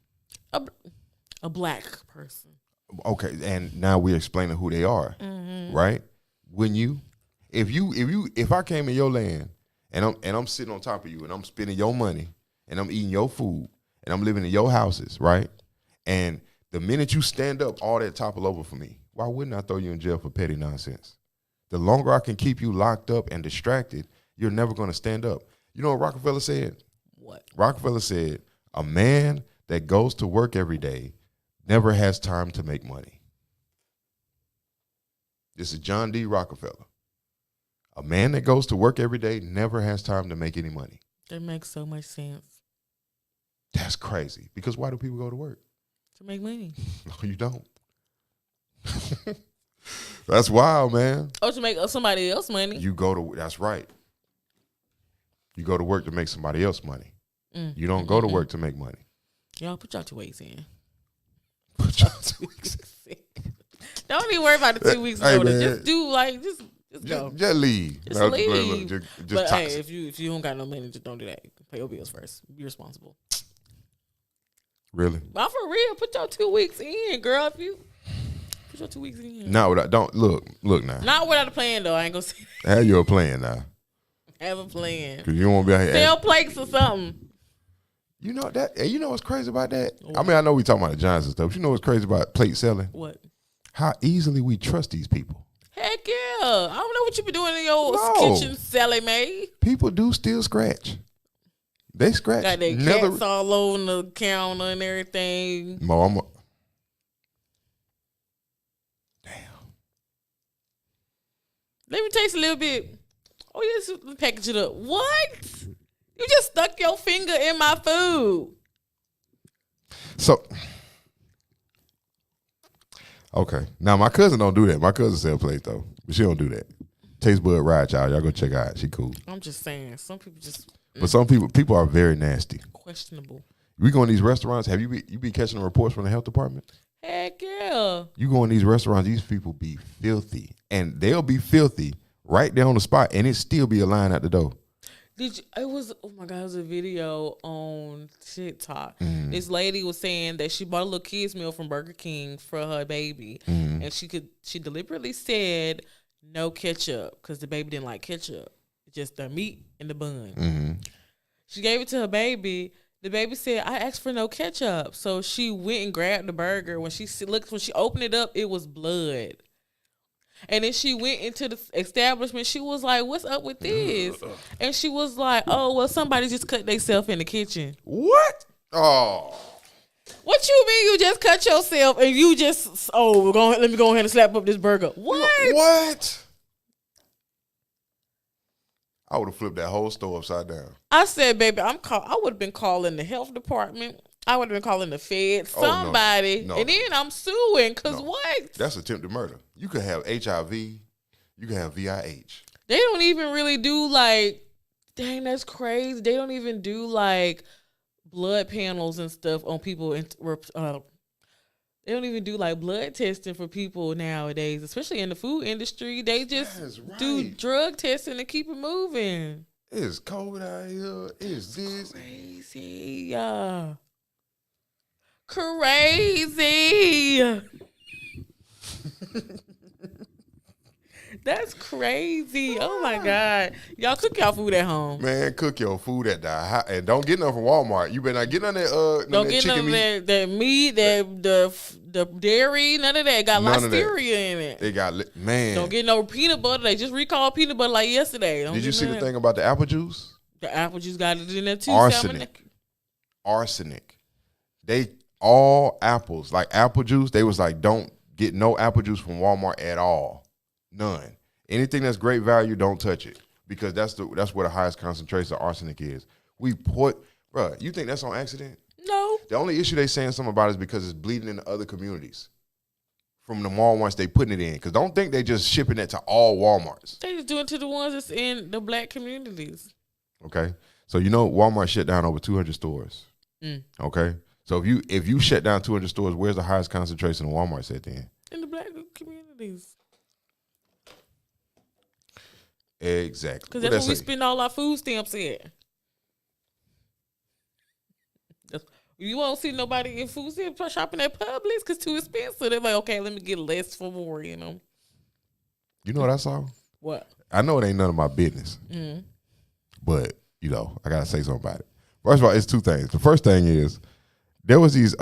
A black person. Okay, and now we're explaining who they are, right? If I came in your land and I'm sitting on top of you and I'm spending your money and I'm eating your food and I'm living in your houses, right? And the minute you stand up, all that topple over for me. Why wouldn't I throw you in jail for petty nonsense? The longer I can keep you locked up and distracted, you're never going to stand up. You know what Rockefeller said? What? Rockefeller said, a man that goes to work every day never has time to make money. This is John D. Rockefeller. A man that goes to work every day never has time to make any money. That makes so much sense. That's crazy. Because why do people go to work? To make money. No, you don't. That's wild, man. Or to make somebody else money. That's right. You go to work to make somebody else money. You don't go to work to make money. Y'all put y'all 2 weeks in. Put y'all 2 weeks in. Don't even worry about the 2 weeks notice. Just do just go. Just leave. Just leave. Just but toxic. hey, if you don't got no money, just don't do that. Pay your bills first. Be responsible. Really? But for real, put your 2 weeks in, girl. If you put your 2 weeks in. No, don't look now. Not without a plan though. I ain't gonna say that. Have your plan now. Have a plan. Cause you don't want to be out here. Sell plates or something. You know that? And you know what's crazy about that? I mean, I know we talking about the Giants and stuff. But you know what's crazy about plate selling? What? How easily we trust these people. Heck yeah! I don't know what you been doing in your kitchen, Sally Mae. People do still scratch. They scratch. Got their cats all over the counter and everything. Mama. Damn. Let me taste a little bit. Oh yes, package it up. What? You just stuck your finger in my food. So, okay. Now my cousin don't do that. My cousin sell plates though, but she don't do that. Taste Bud Ride, y'all go check her out. She cool. I'm just saying, some people just. But some people are very nasty. Questionable. We go in these restaurants. Have you be catching the reports from the health department? Heck yeah. You go in these restaurants, these people be filthy. And they'll be filthy right there on the spot, and it still be a line at the door. It was a video on TikTok. This lady was saying that she bought a little kids meal from Burger King for her baby. And she deliberately said no ketchup because the baby didn't like ketchup. Just the meat and the bun. She gave it to her baby. The baby said, I asked for no ketchup. So she went and grabbed the burger. When she opened it up, it was blood. And then she went into the establishment. She was like, what's up with this? And she was like, oh, well, somebody just cut themselves in the kitchen. What? Oh. What you mean you just cut yourself and you just, let me go ahead and slap up this burger. What? What? I would have flipped that whole store upside down. I said, baby, I would have been calling the health department. I would have been calling the Fed, somebody. No. And then I'm suing because what? That's attempted murder. You could have HIV. You could have VIH. They don't even really do dang, that's crazy. They don't even do blood panels and stuff on people. They don't even do blood testing for people nowadays, especially in the food industry. They just do drug testing and keep it moving. It's cold out here. It's this. Crazy. Crazy. That's crazy. Oh my God. Y'all cook y'all food at home. Man, cook your food at the house. And don't get none from Walmart. You better not get none of that don't get none of that meat, the dairy, none of that. Got listeria in it. They got, man. Don't get no peanut butter. They just recalled peanut butter like yesterday. Did you see the thing about the apple juice? The apple juice got it in there too. Arsenic. They, all apples, like apple juice, they was like, don't get no apple juice from Walmart at all. None. Anything that's great value, don't touch it, because that's where the highest concentration of arsenic is. Bruh, you think that's on accident? No. The only issue they saying something about is because it's bleeding into other communities from the mall once they putting it in. Because don't think they just shipping it to all Walmarts. They just doing it to the ones that's in the black communities. Okay, so Walmart shut down over 200 stores. Okay, so if you shut down 200 stores, where's the highest concentration of Walmarts at then? In the black communities. Exactly. Because that's where we spend all our food stamps at. You won't see nobody in food stamps shopping at Publix because it's too expensive. They're like, okay, let me get less for more, You know what I saw? What? I know it ain't none of my business. But, I got to say something about it. First of all, it's two things. The first thing is, there was it's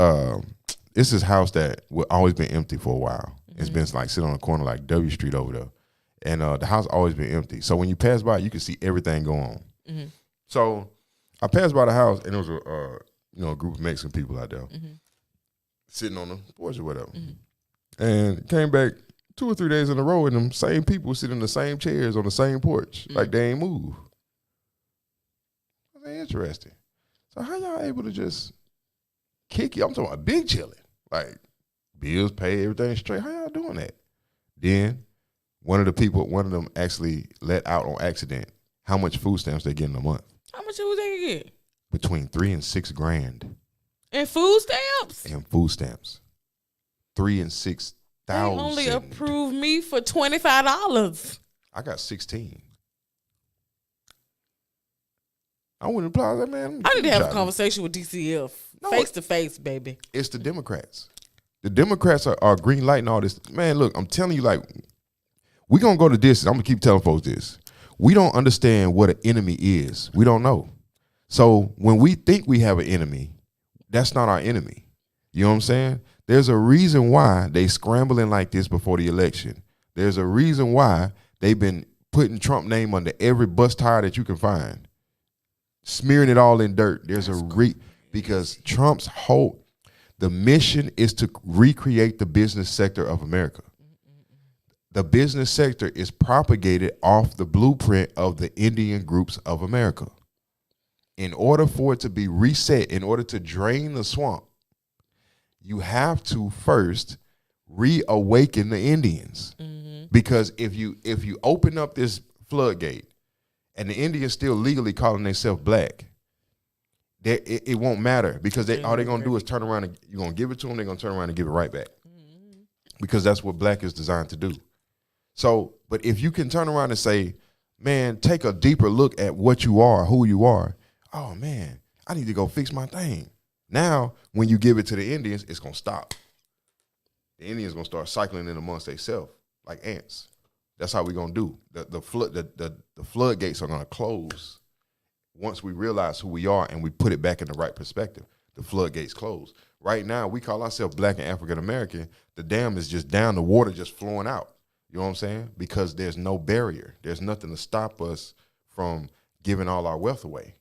this house that would always been empty for a while. It's been sitting on the corner like W Street over there. And the house always been empty. So when you pass by, you can see everything go on. So I passed by the house, and there was a group of Mexican people out there sitting on the porch or whatever. And came back 2 or 3 days in a row, and them same people sitting in the same chairs on the same porch, like they ain't moved. I was interesting. So how y'all able to just kick you? I'm talking about big chilling, like bills paid, everything straight. How y'all doing that? Then one of them actually let out on accident how much food stamps they get in a month. How much food they get? Between $3,000 and $6,000. And food stamps? And food stamps. $3,000 and $6,000. They only approved me for $25. I got 16. I went to the plaza, man. I need to have a conversation with DCF. Face to face, baby. It's the Democrats. The Democrats are green lighting all this. Man, look, I'm telling you, like, we're going to go to this. I'm going to keep telling folks this. We don't understand what an enemy is. We don't know. So when we think we have an enemy, that's not our enemy. You know what I'm saying? There's a reason why they scrambling like this before the election. There's a reason why they've been putting Trump name under every bus tire that you can find, smearing it all in dirt. There's because Trump's the mission is to recreate the business sector of America. The business sector is propagated off the blueprint of the Indian groups of America. In order for it to be reset, in order to drain the swamp, you have to first reawaken the Indians. Because if you open up this floodgate and the Indians still legally calling themselves black, it won't matter, because all they're going to do is turn around and you're going to give it to them. They're going to turn around and give it right back, because that's what black is designed to do. So, but if you can turn around and say, man, take a deeper look at what you are, who you are. Oh, man, I need to go fix my thing. Now, when you give it to the Indians, it's going to stop. The Indians going to start cycling in amongst themselves like ants. That's how we're going to do. The floodgates are going to close. Once we realize who we are and we put it back in the right perspective, the floodgates close. Right now, we call ourselves black and African American. The dam is just down, the water just flowing out. You know what I'm saying? Because there's no barrier. There's nothing to stop us from giving all our wealth away.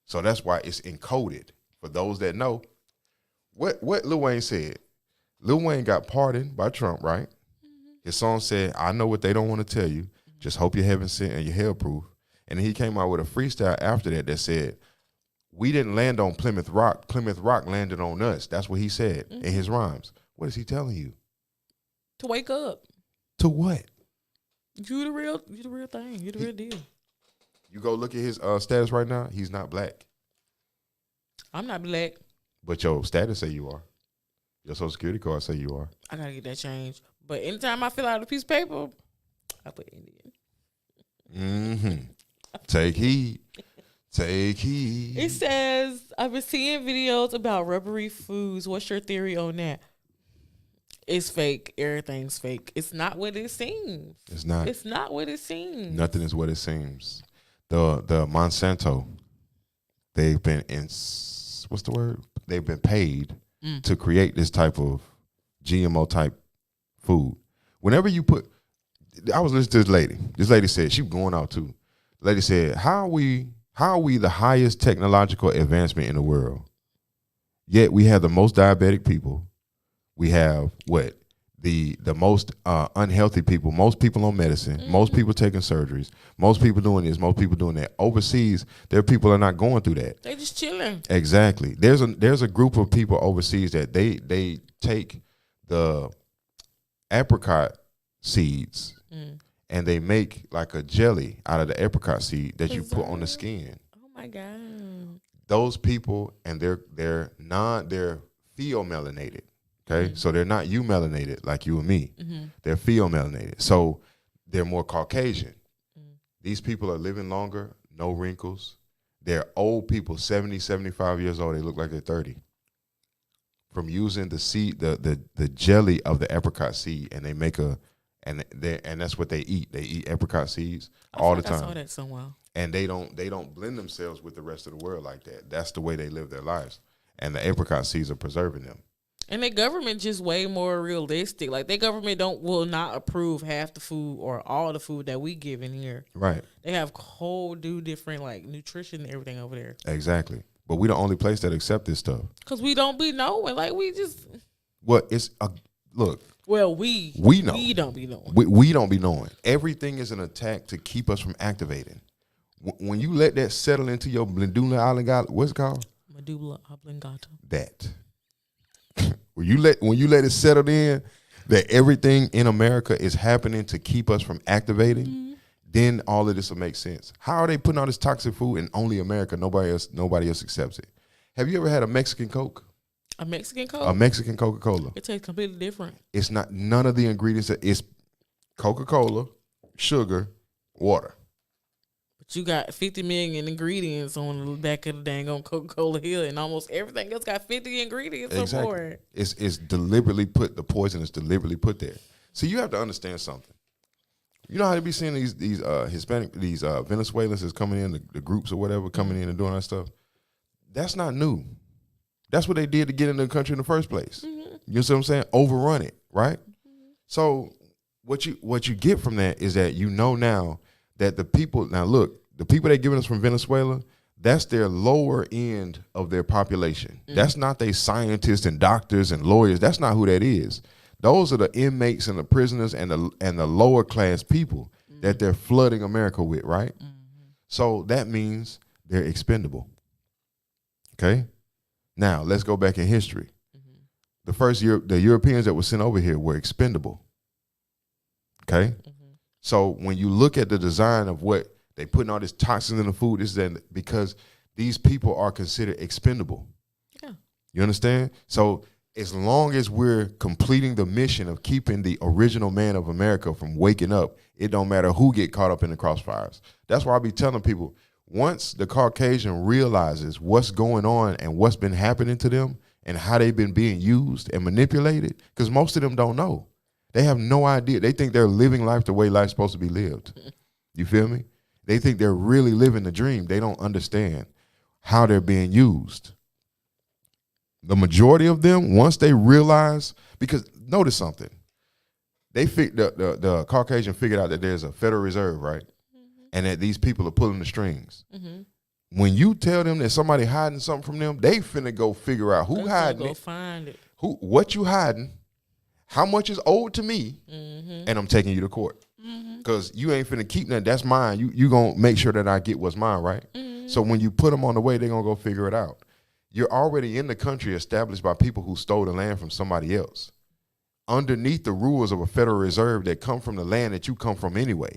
So that's why it's encoded. For those that know, what Lil Wayne said. Lil Wayne got pardoned by Trump, right? His song said, I know what they don't want to tell you. Just hope you're heaven sent and you're hell proof. And then he came out with a freestyle after that said, we didn't land on Plymouth Rock. Plymouth Rock landed on us. That's what he said in his rhymes. What is he telling you? To wake up. To what? You the real thing. You the real deal. You go look at his status right now. He's not black. I'm not black. But your status say you are. Your Social Security card say you are. I gotta get that changed. But anytime I fill out a piece of paper, I put Indian. Take heed. Take heed. It says, I've been seeing videos about rubbery foods. What's your theory on that? It's fake. Everything's fake. It's not what it seems. It's not. It's not what it seems. Nothing is what it seems. The Monsanto, they've been what's the word? They've been paid to create this type of GMO type food. Whenever you put, I was listening to this lady. This lady said, she was going out too. The lady said, how are we the highest technological advancement in the world, yet we have the most diabetic people? We have the most unhealthy people, most people on medicine, most people taking surgeries, most people doing this, most people doing that. Overseas, there are people that are not going through that. They just chilling. Exactly. There's a group of people overseas that they take the apricot seeds and they make like a jelly out of the apricot seed that you put on the skin. Oh my God. Those people, and they're pheomelanated. Okay, so they're not eumelanated like you and me. They're pheomelanated. So they're more Caucasian. These people are living longer, no wrinkles. They're old people, 70, 75 years old. They look like they're 30. From using the seed, the jelly of the apricot seed, and they make and that's what they eat. They eat apricot seeds all the time. I saw that somewhere. And they don't blend themselves with the rest of the world like that. That's the way they live their lives. And the apricot seeds are preserving them. And their government just way more realistic. Like their government will not approve half the food or all the food that we give in here. Right. They have whole different like nutrition and everything over there. Exactly. But we the only place that accept this stuff. Cause we don't be knowing. Like we just. Well, it's look. Well, we know. We don't be knowing. We don't be knowing. Everything is an attack to keep us from activating. When you let that settle into your medulla oblongata, what's it called? Medulla oblongata. That. When you let it settle in that everything in America is happening to keep us from activating, then all of this will make sense. How are they putting all this toxic food in only America? Nobody else accepts it. Have you ever had a Mexican Coke? A Mexican Coke? A Mexican Coca-Cola. It tastes completely different. It's not, none of the ingredients. It's Coca-Cola, sugar, water. But you got 50 million ingredients on the back of the dang on Coca-Cola Hill, and almost everything else got 50 ingredients Exactly. on board. It's deliberately put, the poison is deliberately put there. See, you have to understand something. You know how they be seeing these Hispanic, these Venezuelans is coming in, the groups or whatever, coming in and doing that stuff. That's not new. That's what they did to get into the country in the first place. Mm-hmm. You know what I'm saying? Overrun it, right? Mm-hmm. So what you get from that is that you know now that the people, now look, the people they're giving us from Venezuela, that's their lower end of their population. Mm-hmm. That's not their scientists and doctors and lawyers. That's not who that is. Those are the inmates and the prisoners and the lower class people mm-hmm. that they're flooding America with, right? Mm-hmm. So that means they're expendable. Okay? Now, let's go back in history. Mm-hmm. The Europeans that were sent over here were expendable. Okay? Mm-hmm. So when you look at the design of what they putting all this toxins in the food, this is that because these people are considered expendable. Yeah. You understand? So as long as we're completing the mission of keeping the original man of America from waking up, it don't matter who get caught up in the crossfires. That's why I be telling people, once the Caucasian realizes what's going on and what's been happening to them and how they've been being used and manipulated, because most of them don't know. They have no idea. They think they're living life the way life's supposed to be lived. You feel me? They think they're really living the dream. They don't understand how they're being used. The majority of them, once they realize, because notice something, the Caucasian figured out that there's a Federal Reserve, right? And that these people are pulling the strings. Mm-hmm. When you tell them that somebody hiding something from them, they finna go figure out who hiding it, find it, what you hiding, how much is owed to me, mm-hmm. and I'm taking you to court. Because you ain't finna keep that. That's mine. You gonna make sure that I get what's mine, right? Mm-hmm. So when you put them on the way, they're gonna go figure it out. You're already in the country established by people who stole the land from somebody else. Underneath the rules of a Federal Reserve that come from the land that you come from anyway.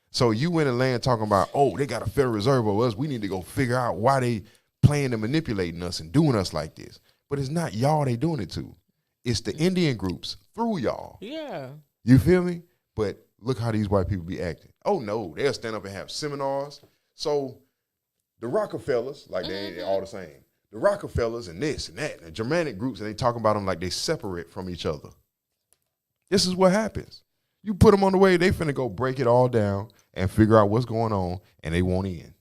So you in the land talking about, oh, they got a Federal Reserve over us. We need to go figure out why they playing and manipulating us and doing us like this. But it's not y'all they doing it to. It's the Indian groups through y'all. Yeah. You feel me? But look how these white people be acting. Oh, no, they'll stand up and have seminars. So the Rockefellers, like they ain't all the same. The Rockefellers and this and that, and the Germanic groups, and they talk about them like they separate from each other. This is what happens. You put them on the way, they finna go break it all down and figure out what's going on, and they won't end.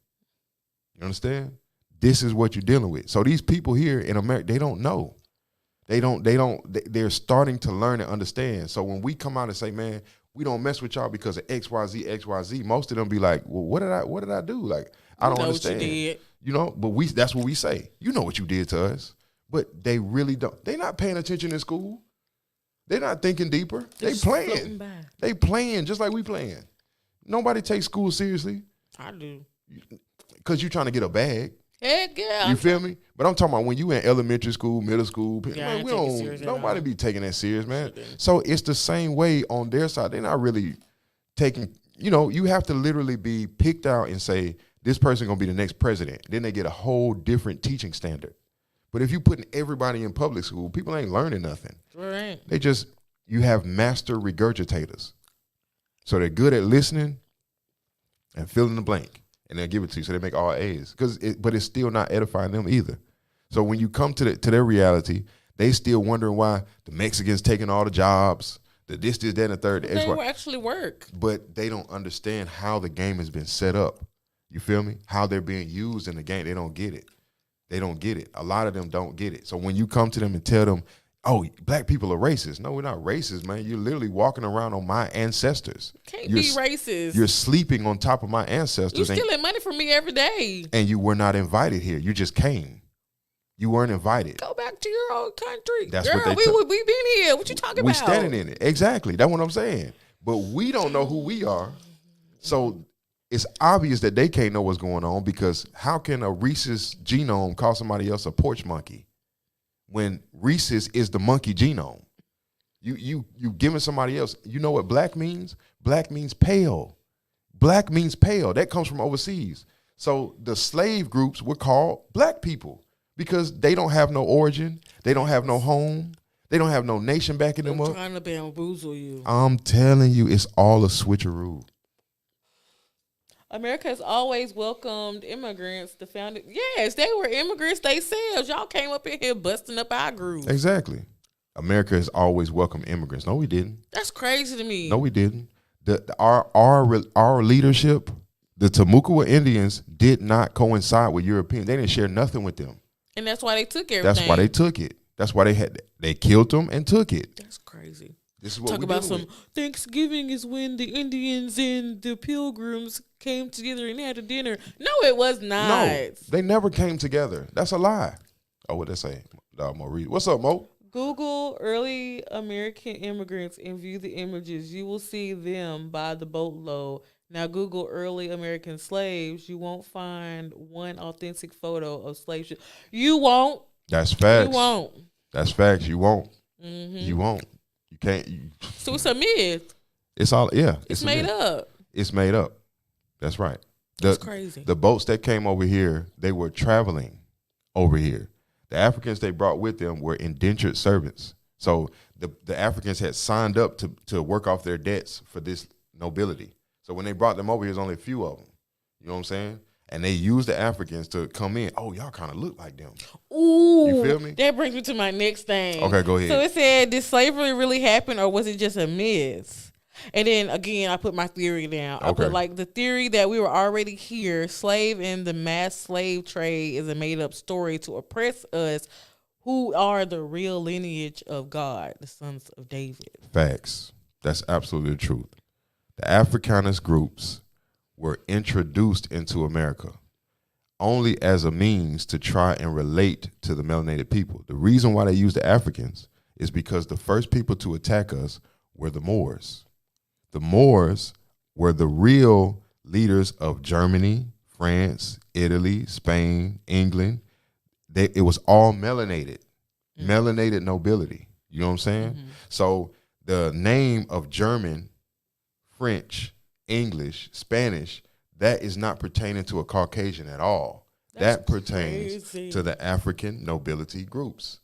You understand? This is what you're dealing with. So these people here in America, they don't know. They're starting to learn and understand. So when we come out and say, man, we don't mess with y'all because of XYZ, most of them be like, well, what did I do? Like, I don't understand. What you did. You know, but that's what we say. You know what you did to us. But they really don't. They not paying attention in school. They're not thinking deeper. They playing. They playing just like we playing. Nobody takes school seriously. I do. Because you're trying to get a bag. Heck yeah. You feel me? But I'm talking about when you in elementary school, middle school, man, nobody be taking that serious, man. So it's the same way on their side. They're not really taking, you have to literally be picked out and say, this person going to be the next president. Then they get a whole different teaching standard. But if you putting everybody in public school, people ain't learning nothing. Right. You have master regurgitators. So they're good at listening and fill in the blank. And they'll give it to you. So they make all A's. But it's still not edifying them either. So when you come to their reality, they still wondering why the Mexicans taking all the jobs, the this, that, and the third. They will actually work. But they don't understand how the game has been set up. You feel me? How they're being used in the game. They don't get it. They don't get it. A lot of them don't get it. So when you come to them and tell them, oh, black people are racist. No, we're not racist, man. You're literally walking around on my ancestors. Can't be racist. You're sleeping on top of my ancestors. You're stealing money from me every day. And you were not invited here. You just came. You weren't invited. Go back to your own country. That's Girl, what we been here. What you talking about? We standing in it. Exactly. That's what I'm saying. But we don't know who we are. So it's obvious that they can't know what's going on, because how can a rhesus genome call somebody else a porch monkey when rhesus is the monkey genome? You giving somebody else. You know what black means? Black means pale. Black means pale. That comes from overseas. So the slave groups were called black people because they don't have no origin. They don't have no home. They don't have no nation backing them up. I'm trying to bamboozle you. I'm telling you, it's all a switcheroo. America has always welcomed immigrants. The founder, yes, they were immigrants themselves. Y'all came up in here busting up our groove. Exactly. America has always welcomed immigrants. No, we didn't. That's crazy to me. No, we didn't. Our leadership, the Timucua Indians, did not coincide with Europeans. They didn't share nothing with them. And that's why they took everything. That's why they took it. That's why they killed them and took it. That's crazy. This is what Talk about some Thanksgiving is when the Indians and the Pilgrims came together and had a dinner. No, it was not. No, they never came together. That's a lie. Oh, what they say? Maurice. What's up, Mo? Google early American immigrants and view the images. You will see them by the boatload. Now Google early American slaves. You won't find one authentic photo of slave ships. You won't. That's facts. You won't. That's facts. You won't. Mm-hmm. You won't. You can't. So it's a myth. It's all, yeah. It's made up. It's made up. That's right. That's crazy. The boats that came over here, they were traveling over here. The Africans they brought with them were indentured servants. So the Africans had signed up to work off their debts for this nobility. So when they brought them over, there's only a few of them. You know what I'm saying? And they used the Africans to come in. Oh, y'all kind of look like them. Ooh. You feel me? That brings me to my next thing. Okay, go ahead. So it said, did slavery really happen or was it just a myth? And then again, I put my theory down. I put like the theory that we were already here. Slave and the mass slave trade is a made up story to oppress us, who are the real lineage of God, the sons of David. Facts. That's absolutely the truth. The Africanist groups were introduced into America only as a means to try and relate to the melanated people. The reason why they used the Africans is because the first people to attack us were the Moors. The Moors were the real leaders of Germany, France, Italy, Spain, England. It was all melanated, melanated nobility. You know what I'm saying? Mm-hmm. So the name of German, French, English, Spanish, that is not pertaining to a Caucasian at all. That pertains to the African nobility groups.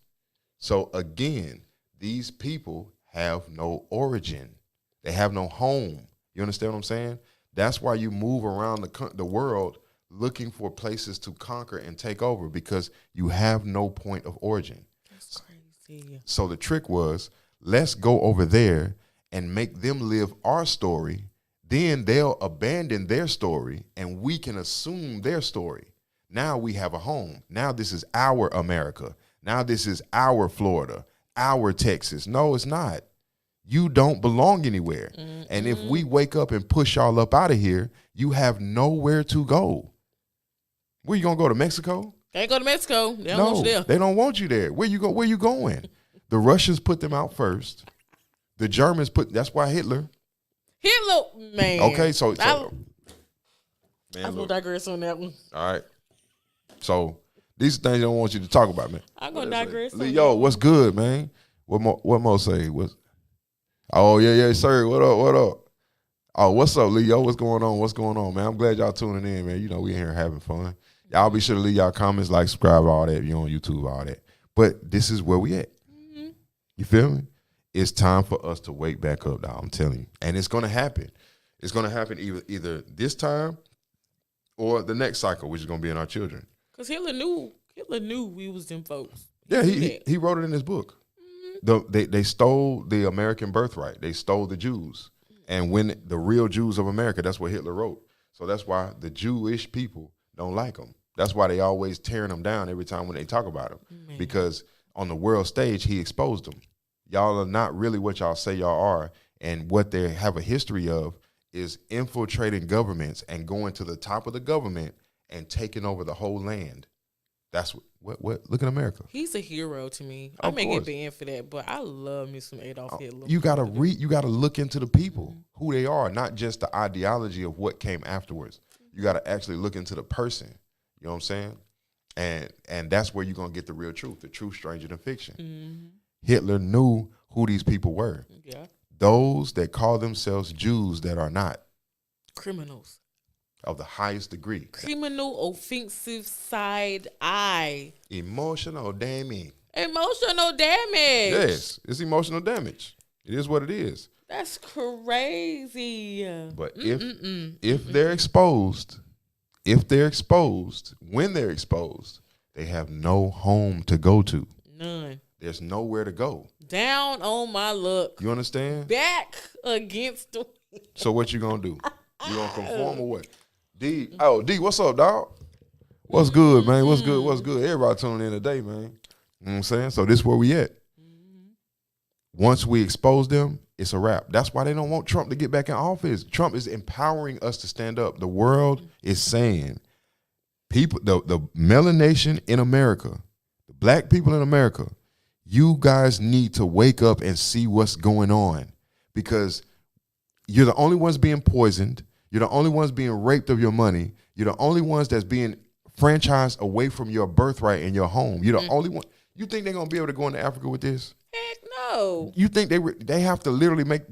So again, these people have no origin. They have no home. You understand what I'm saying? That's why you move around the world looking for places to conquer and take over, because you have no point of origin. That's crazy. So the trick was, let's go over there and make them live our story. Then they'll abandon their story and we can assume their story. Now we have a home. Now this is our America. Now this is our Florida, our Texas. No, it's not. You don't belong anywhere. Mm-hmm. And if we wake up and push y'all up out of here, you have nowhere to go. Where you gonna go, to Mexico? They ain't go to Mexico. They don't want you there. They don't want you there. Where you go? Where you going? The Russians put them out first. The Germans that's why Hitler, man. Okay, so I'm gonna digress on that one. All right. So these are things I don't want you to talk about, man. I'm gonna digress. Leo, what's good, man? What more say? Oh yeah, sir. What up? Oh, what's up, Leo? What's going on, man? I'm glad y'all tuning in, man. You know, we in here having fun. Y'all be sure to leave y'all comments, like, subscribe, all that. You on YouTube, all that. But this is where we at. Mm-hmm. You feel me? It's time for us to wake back up, dog. I'm telling you. And it's going to happen. It's going to happen either this time or the next cycle, which is going to be in our children. Because Hitler knew we was them folks. Yeah, he wrote it in his book. Mm-hmm. They stole the American birthright. They stole the Jews. And when the real Jews of America, that's what Hitler wrote. So that's why the Jewish people don't like them. That's why they always tearing them down every time when they talk about them. Man. Because on the world stage, he exposed them. Y'all are not really what y'all say y'all are. And what they have a history of is infiltrating governments and going to the top of the government and taking over the whole land. That's what look at America. He's a hero to me. I may get banned for that, but I love me some Adolf Hitler. You gotta look into the people, who they are, not just the ideology of what came afterwards. You gotta actually look into the person. You know what I'm saying? And that's where you're gonna get the real truth, the truth stranger than fiction. Mm-hmm. Hitler knew who these people were. Yeah. Those that call themselves Jews that are not. Criminals. Of the highest degree. Criminal, offensive side eye. Emotional damage. Emotional damage. Yes, it's emotional damage. It is what it is. That's crazy. But if they're exposed, when they're exposed, they have no home to go to. None. There's nowhere to go. Down on my luck. You understand? Back against the. So what you gonna do? You gonna conform or what? D, what's up, dog? What's good, man? What's good? What's good? Everybody tuning in today, man. You know what I'm saying? So this is where we at. Once we expose them, it's a wrap. That's why they don't want Trump to get back in office. Trump is empowering us to stand up. The world is saying, people, the melanation in America, the black people in America, you guys need to wake up and see what's going on, because you're the only ones being poisoned. You're the only ones being raped of your money. You're the only ones that's being franchised away from your birthright and your home. You're the only one. You think they're gonna be able to go into Africa with this? Heck no. You think they have to literally make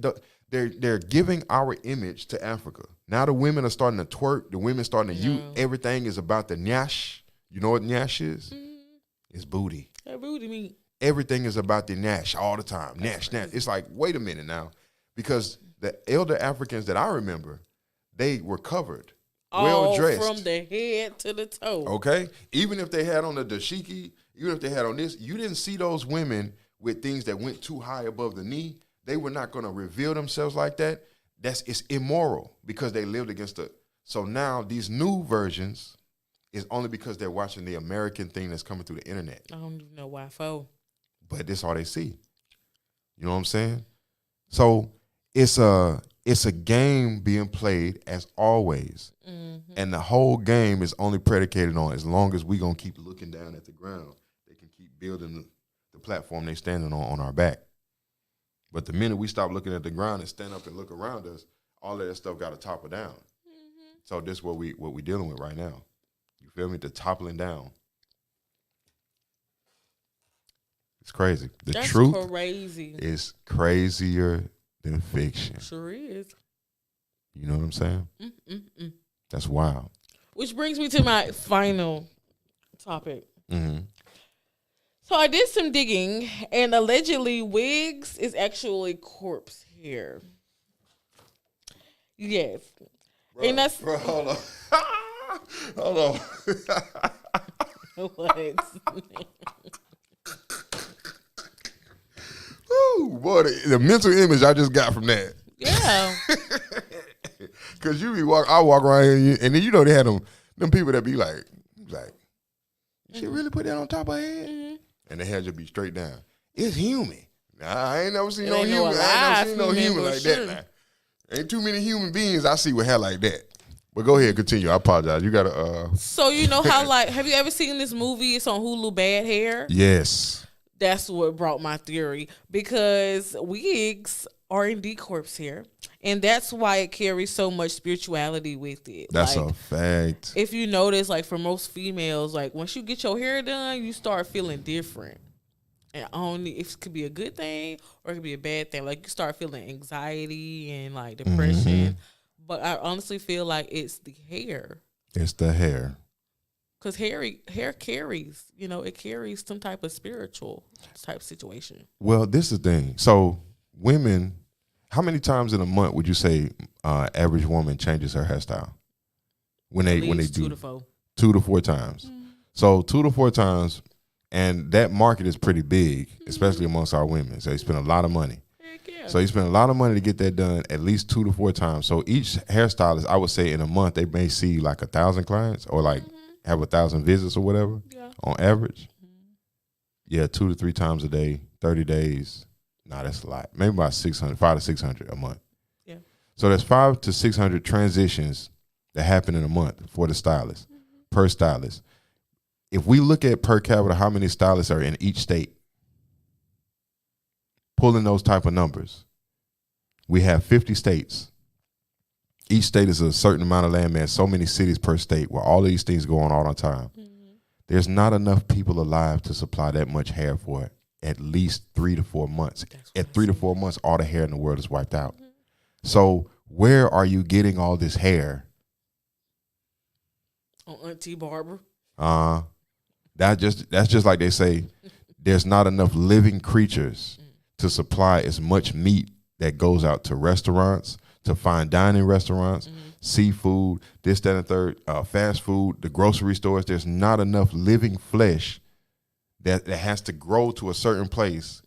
they're giving our image to Africa. Now the women are starting to twerk. The women starting to everything is about the nyash. You know what nyash is? It's booty. That booty meat. Everything is about the nash all the time. Nash. It's like, wait a minute now. Because the elder Africans that I remember, they were covered, well dressed. From the head to the toe. Okay? Even if they had on the dashiki, even if they had on this, you didn't see those women with things that went too high above the knee. They were not going to reveal themselves like that. It's immoral because they lived against the. So now these new versions is only because they're watching the American thing that's coming through the internet. I don't even know why for. But this all they see. You know what I'm saying? So it's a game being played as always. Mm-hmm. And the whole game is only predicated on, as long as we going to keep looking down at the ground, they can keep building the platform they standing on our back. But the minute we stop looking at the ground and stand up and look around us, all of that stuff got to topple down. Mm-hmm. So this is what we dealing with right now. You feel me? The toppling down. It's crazy. That's truth crazy. Is crazier than fiction. Sure is. You know what I'm saying? That's wild. Which brings me to my final topic. Mm-hmm. So I did some digging, and allegedly wigs is actually corpse hair. Yes. Bro, and that's hold on. Hold on. What? Woo, boy, the mental image I just got from that. Yeah. Cause I walk around here, and then you know they had them people that be like, she really put that on top of her head? Mm-hmm. And the hair just be straight down. It's human. Nah, I ain't never seen no human. I ain't never seen no human like that now. Ain't too many human beings I see with hair like that. But go ahead, continue. I apologize. You gotta So you know how have you ever seen this movie? It's on Hulu, Bad Hair? Yes. That's what brought my theory, because wigs are indeed corpse hair, and that's why it carries so much spirituality with it. That's a fact. If you notice, like for most females, like once you get your hair done, you start feeling different. And it could be a good thing or it could be a bad thing. Like you start feeling anxiety and like depression. Mm-hmm. But I honestly feel like it's the hair. It's the hair. Because hair carries, it carries some type of spiritual type situation. Well, this is the thing. So women, how many times in a month would you say average woman changes her hairstyle? When they do 2 to 4. 2 to 4 times. Mm-hmm. So 2 to 4 times, and that market is pretty big, especially amongst our women. So they spend a lot of money. Yeah. So you spend a lot of money to get that done at least 2 to 4 times. So each hairstylist, I would say in a month, they may see like 1,000 clients or like have 1,000 visits or whatever on average. Mm-hmm. Yeah, 2 to 3 times a day, 30 days. Nah, that's a lot. Maybe about 500 to 600 a month. Yeah. So there's 500 to 600 transitions that happen in a month for the stylist, per stylist. If we look at per capita, how many stylists are in each state, pulling those type of numbers, we have 50 states. Each state is a certain amount of land mass, so many cities per state where all of these things go on all the time. Mm-hmm. There's not enough people alive to supply that much hair for at least 3 to 4 months. At 3 to 4 months, all the hair in the world is wiped out. Mm-hmm. So where are you getting all this hair? On Auntie Barbara. That's just like they say, there's not enough living creatures to supply as much meat that goes out to restaurants, to fine dining restaurants, seafood, this, that, and third, fast food, the grocery stores. There's not enough living flesh that has to grow to a certain place,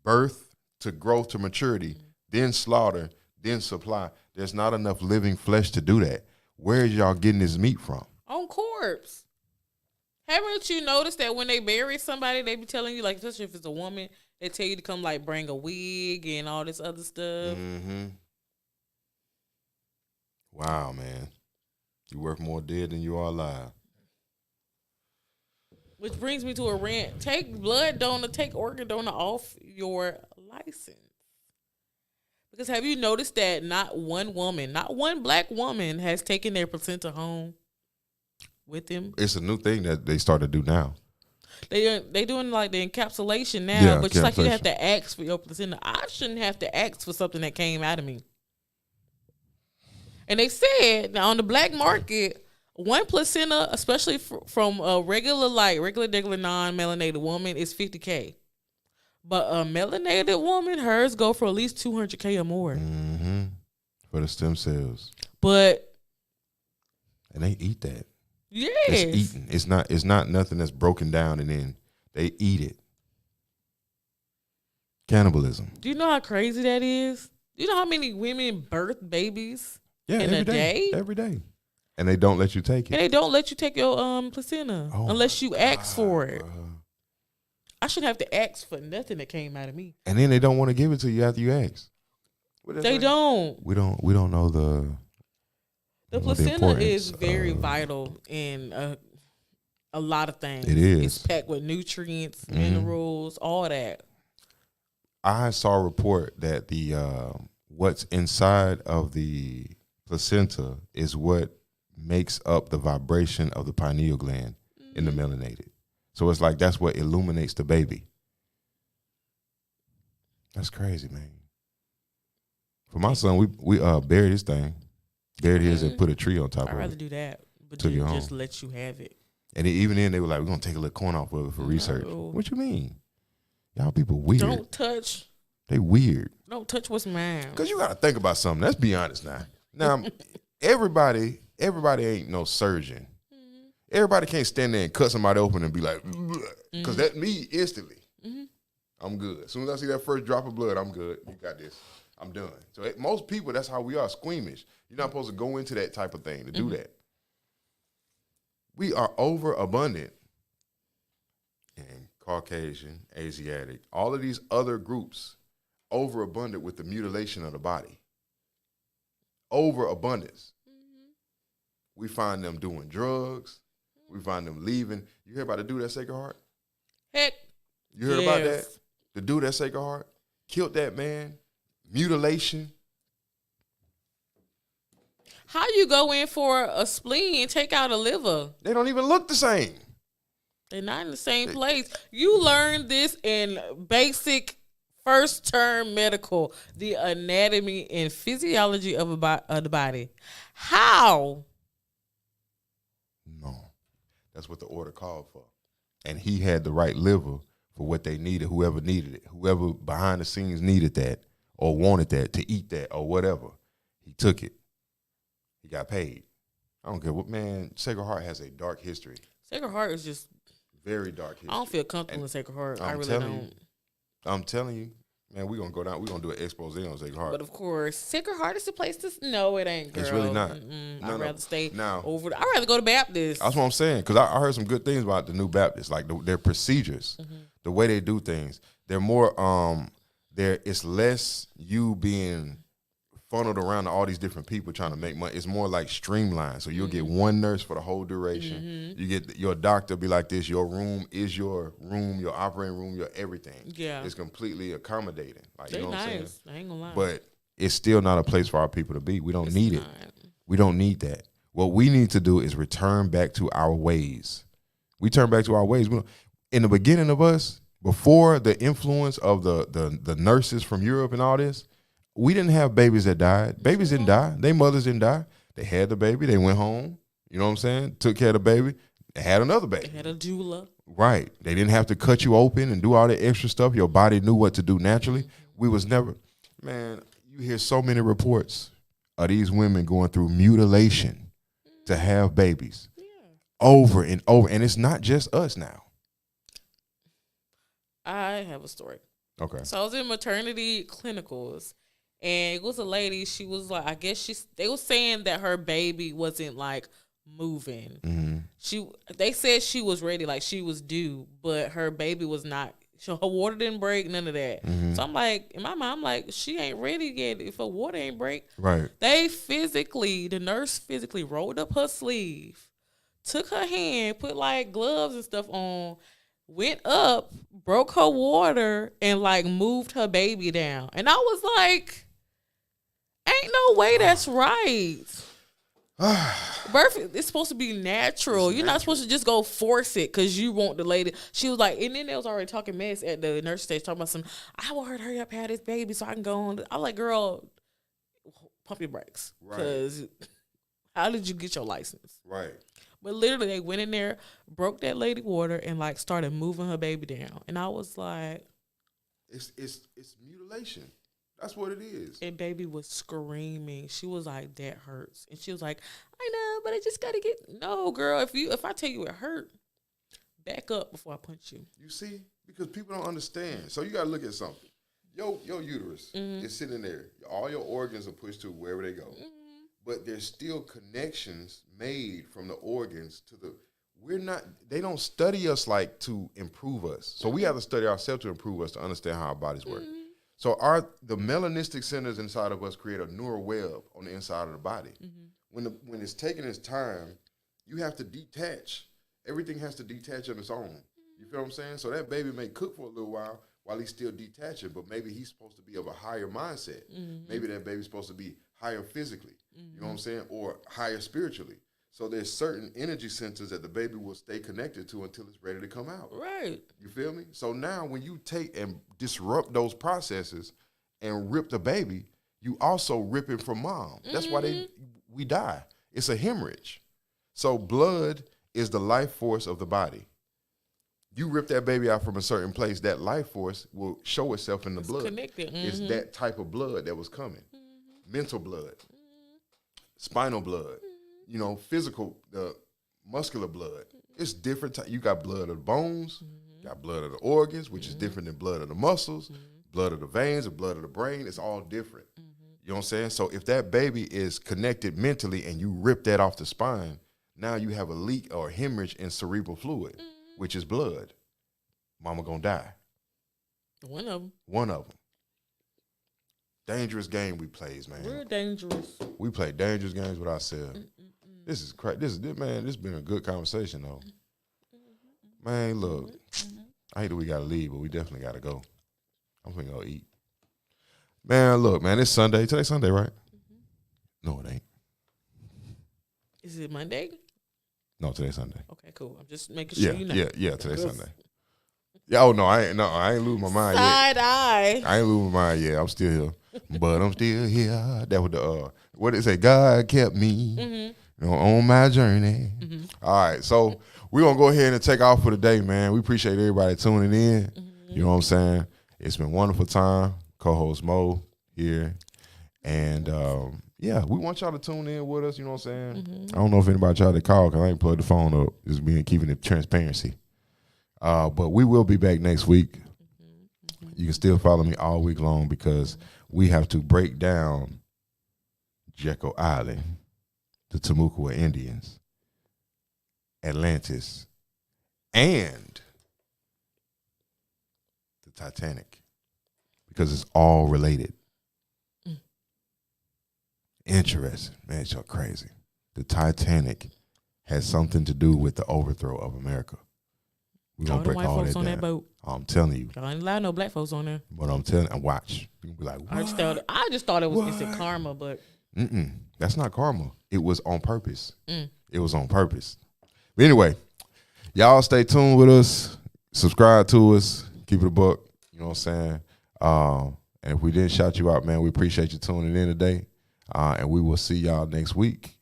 birth to growth to maturity, then slaughter, then supply. There's not enough living flesh to do that. Where is y'all getting this meat from? On corpse. Haven't you noticed that when they bury somebody, they be telling you, like, especially if it's a woman, they tell you to come, like, bring a wig and all this other stuff. Mm-hmm. Wow, man. You worth more dead than you are alive. Which brings me to a rant. Take blood donor, take organ donor off your license. Because have you noticed that not one woman, not one black woman has taken their placenta home with them? It's a new thing that they start to do now. They doing like the encapsulation now, Yeah, but it's like you have to ask for your placenta. I shouldn't have to ask for something that came out of me. And they said now on the black market, one placenta, especially from a regular non-melanated woman, is $50K. But a melanated woman, hers go for at least $200K or more. Mm-hmm. For the stem cells. But and they eat that. Yes. It's eaten. It's not nothing that's broken down and then they eat it. Cannibalism. Do you know how crazy that is? Do you know how many women birth babies in a day? Every day. And they don't let you take it. And they don't let you take your placenta unless you ask for it. I shouldn't have to ask for nothing that came out of me. And then they don't want to give it to you after you ask. They don't. We don't know the placenta is very vital in a lot of things. It is. It's packed with nutrients, minerals, all that. I saw a report that the what's inside of the placenta is what makes up the vibration of the pineal gland in the melanated. So it's like that's what illuminates the baby. That's crazy, man. For my son, we buried his thing, buried his and put a tree on top of it. I'd rather do that, but Took it just home. let you have it. And even then, they were like, "We're gonna take a little corn off of it for research." What you mean? Y'all people weird. Don't touch. They weird. Don't touch what's mine. Cause you gotta think about something. Let's be honest now. Now, everybody ain't no surgeon. Everybody can't stand there and cut somebody open and be like, because that me instantly, I'm good. As soon as I see that first drop of blood, I'm good. You got this. I'm done. So most people, that's how we are, squeamish. You're not supposed to go into that type of thing to do that. We are overabundant in Caucasian, Asiatic, all of these other groups, overabundant with the mutilation of the body. Overabundance. We find them doing drugs. We find them leaving. You hear about the dude at Sacred Heart? Heck. You heard about that? The dude at Sacred Heart killed that man. Mutilation. How you go in for a spleen and take out a liver? They don't even look the same. They're not in the same place. You learned this in basic first term medical, the anatomy and physiology of the body. How? No. That's what the order called for. And he had the right liver for what they needed, whoever needed it. Whoever behind the scenes needed that or wanted that to eat that or whatever. He took it. He got paid. I don't care what, man. Sacred Heart has a dark history. Sacred Heart is just very dark history. I don't feel comfortable in Sacred Heart. I really don't. I'm telling you, man, we're going to go down. We're going to do an expose on Sacred Heart. But of course, Sacred Heart is the place to. No, it ain't, girl. It's really not. I'd rather stay now, over. I'd rather go to Baptist. That's what I'm saying. Because I heard some good things about the New Baptist, like their procedures, the way they do things. They're more, it's less you being funneled around to all these different people trying to make money. It's more like streamlined. So you'll get one nurse for the whole duration. You get your doctor be like this. Your room is your room, your operating room, your everything. Yeah. It's completely accommodating. Like, they you know what I'm saying? nice. I ain't gonna lie. But it's still not a place for our people to be. We don't need it. We don't need that. What we need to do is return back to our ways. We turn back to our ways. In the beginning of us, before the influence of the nurses from Europe and all this, we didn't have babies that died. Babies didn't die. Their mothers didn't die. They had the baby. They went home. You know what I'm saying? Took care of the baby. They had another baby. They had a doula. Right. They didn't have to cut you open and do all that extra stuff. Your body knew what to do naturally. We was never, man, you hear so many reports of these women going through mutilation to have babies over and over. And it's not just us now. I have a story. Okay. So I was in maternity clinicals, and it was a lady. She was like, I guess they were saying that her baby wasn't like moving. Mm-hmm. They said she was ready, like she was due, but her baby was not. Her water didn't break, none of that. Mm-hmm. So I'm like, in my mind, I'm like, she ain't ready yet if her water ain't break. Right. The nurse physically rolled up her sleeve, took her hand, put like gloves and stuff on, went up, broke her water, and like moved her baby down. And I was like, ain't no way that's right. Birth is supposed to be natural. You're not supposed to just go force it because you want the lady. She was like, and then they was already talking mess at the nurse stage, talking about I want her to hurry up, have this baby so I can go on. I'm like, girl, pump your brakes. Because how did you get your license? Right. But literally, they went in there, broke that lady water, and like started moving her baby down. And I was like, it's mutilation. That's what it is. And baby was screaming. She was like, that hurts. And she was like, I know, but I just gotta get. No, girl, if I tell you it hurt, back up before I punch you. You see? Because people don't understand. So you gotta look at something. Your uterus is sitting there. All your organs are pushed to wherever they go. But there's still connections made from the organs to the. They don't study us like to improve us. So we have to study ourselves to improve us to understand how our bodies work. So the melanistic centers inside of us create a neural web on the inside of the body. When it's taking its time, you have to detach. Everything has to detach of its own. You feel what I'm saying? So that baby may cook for a little while he's still detaching, but maybe he's supposed to be of a higher mindset. Maybe that baby's supposed to be higher physically, you know what I'm saying, or higher spiritually. So there's certain energy centers that the baby will stay connected to until it's ready to come out. Right. You feel me? So now when you take and disrupt those processes and rip the baby, you also rip it from mom. That's why we die. It's a hemorrhage. So blood is the life force of the body. You rip that baby out from a certain place, that life force will show itself in the blood. Connected. It's that type of blood that was coming. Mental blood, spinal blood, physical, the muscular blood. It's different. You got blood of the bones, got blood of the organs, which is different than blood of the muscles, blood of the veins, or blood of the brain. It's all different. You know what I'm saying? So if that baby is connected mentally and you rip that off the spine, now you have a leak or hemorrhage in cerebral fluid, which is blood. Mama gonna die. One of them. Dangerous game we plays, man. We're dangerous. We play dangerous games with ourselves. This is crazy. This has been a good conversation though. Man, look, I hate that we gotta leave, but we definitely gotta go. I'm gonna go eat. Man, look, man, it's Sunday. Today's Sunday, right? No, it ain't. Is it Monday? No, today's Sunday. Okay, cool. I'm just making sure you know. Yeah, today's Sunday. Yeah, oh no, I ain't losing my mind yet. Side eye. I ain't losing my mind yet. I'm still here. But I'm still here. That was the what did it say? God kept me on my journey. All right, so we're gonna go ahead and take off for the day, man. We appreciate everybody tuning in. You know what I'm saying? It's been a wonderful time. Co-host Mo here. And we want y'all to tune in with us, you know what I'm saying? I don't know if anybody tried to call because I ain't plugged the phone up. Just keeping it transparency. But we will be back next week. You can still follow me all week long because we have to break down Jekyll Island, the Timucua Indians, Atlantis, and the Titanic because it's all related. Interesting. Man, it's so crazy. The Titanic has something to do with the overthrow of America. We're going to break all that down. On that boat. I'm telling you. I ain't allowed no black folks on there. But I'm telling you, watch. You'll be like, what? I just thought it was instant karma, but. That's not karma. It was on purpose. It was on purpose. But anyway, y'all stay tuned with us. Subscribe to us. Keep it a buck. You know what I'm saying? And if we didn't shout you out, man, we appreciate you tuning in today. And we will see y'all next week.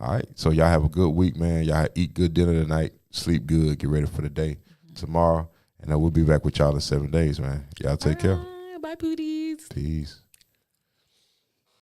All right? So y'all have a good week, man. Y'all eat good dinner tonight. Sleep good. Get ready for the day tomorrow. And we'll be back with y'all in 7 days, man. Y'all take care. Bye, Pooties. Peace.